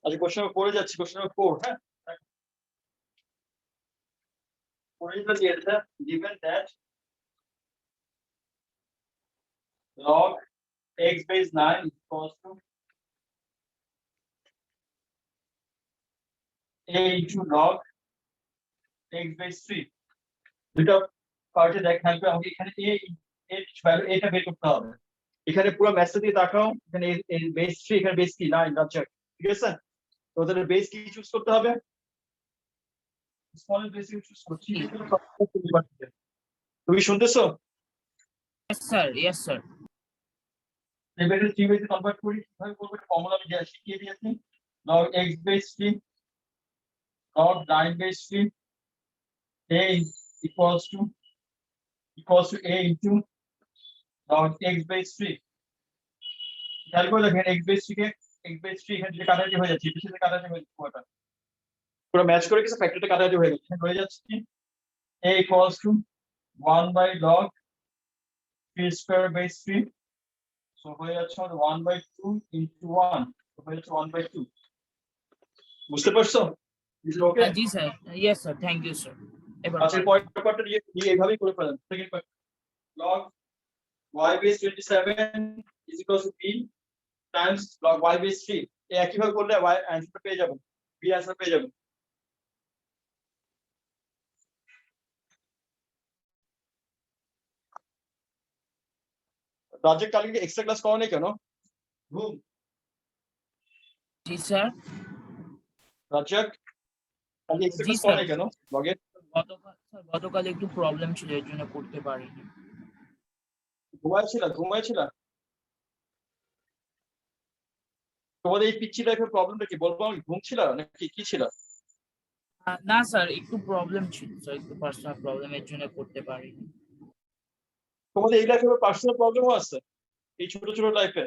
আচ্ছা কোশ্চেন নাম্বার 4 এ যাচ্ছি, কোশ্চেন নাম্বার 4, হ্যাঁ। পরিচিত দিয়েছে, given that log x base 9 is equals to a into log x base 3. দুটো পার্টে দেখান তো আমাকে এখানে a এর ভ্যালু এটা বের করতে হবে। এখানে পুরো ম্যাথটা দিয়ে তাকাও, এখানে বেস 3, এখানে বেস কি 9, রাজ্জাক, ঠিক আছে? তো তাহলে বেস কি চুজ করতে হবে? স্মল বেস চুজ করছি। তুমি শুনতেছো? yes sir লেভেল 3 বেসে কনভার্ট করি, কিভাবে করব ফর্মুলা আমি শিখিয়ে দিয়েছি। log x base 3 log 9 base 3 a equals to a into log x base 3. খেয়াল করে দেখেন x base 3 কে x base 3 এখানে যে কাটাকাটি হয়ে যাচ্ছে, পিছনে কাটাকাটি হয়ে যাচ্ছে, পুরো ম্যাচ করে কিছু ফ্যাক্টরটা কাটাকাটি হয়ে যাচ্ছে, হয়ে যাচ্ছে কি a equals to 1 by log 3 square base 3. So হয়ে যাচ্ছে 1 by 2 into 1, so হয়ে যাচ্ছে 1 by 2. বুঝতে পারছো? Is it okay? G sir yes sir thank you sir এবার আচ্ছা পরের পার্টটা দিয়ে এইভাবেই করে ফেলেন। Second part log y base 27 is equals to b times log y base 3. এই একইভাবে করলে y অ্যানসারটা পেয়ে যাবেন, b অ্যানসার পেয়ে যাবেন। রাজ্জাক কালকে এক্সট্রা ক্লাস করো নাই কেন? ঘুম। জি স্যার রাজ্জাক কালকে এক্সট্রা জি, ক্লাস করো স্যার। নাই কেন? লগে গতকাল একটু প্রবলেম ছিল এর জন্য করতে পারিনি ঘুমাইছিল। তোমাদের এই পিচ্ছি লাইফের প্রবলেমটা কি বলবো? আমি ঘুম ছিল নাকি কি ছিল? না স্যার একটু প্রবলেম ছিল স্যার একটু পার্সোনাল প্রবলেমের জন্য করতে পারিনি তোমাদের এই লাইফে পার্সোনাল প্রবলেমও আছে, এই ছোট ছোট লাইফে।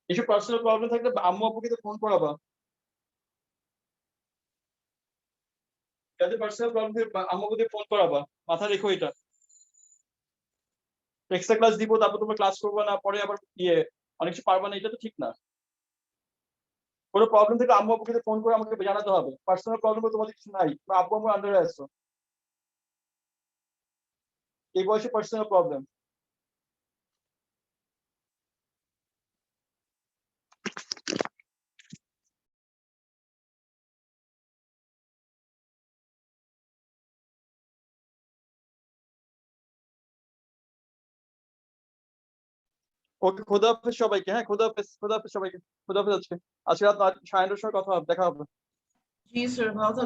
এইসব পার্সোনাল প্রবলেম থাকলে আম্মু আব্বুকে তো ফোন করাবা। যাদের পার্সোনাল প্রবলেম থাকে আম্মু আব্বুকে ফোন করাবা, মাথা রেখো এটা। এক্সট্রা ক্লাস দিব, তারপর তোমরা ক্লাস করবে না, পরে আবার অনেক কিছু পারবা না, এটা তো ঠিক না। কোনো প্রবলেম থেকে আম্মু আব্বুকে ফোন করে আমাকে জানাতে হবে। পার্সোনাল প্রবলেম তোমাদের কিছু নাই, আব্বু আম্মুর আন্ডারে আসছো, এই বয়সে পার্সোনাল প্রবলেম। ওকে, খোদা হাফেজ সবাইকে। হ্যাঁ, খোদা হাফেজ সবাইকে। খোদা হাফেজ। আজকে রাত 9:30 সময় কথা হবে, দেখা হবে। জি স্যার, ভালো থাকবেন।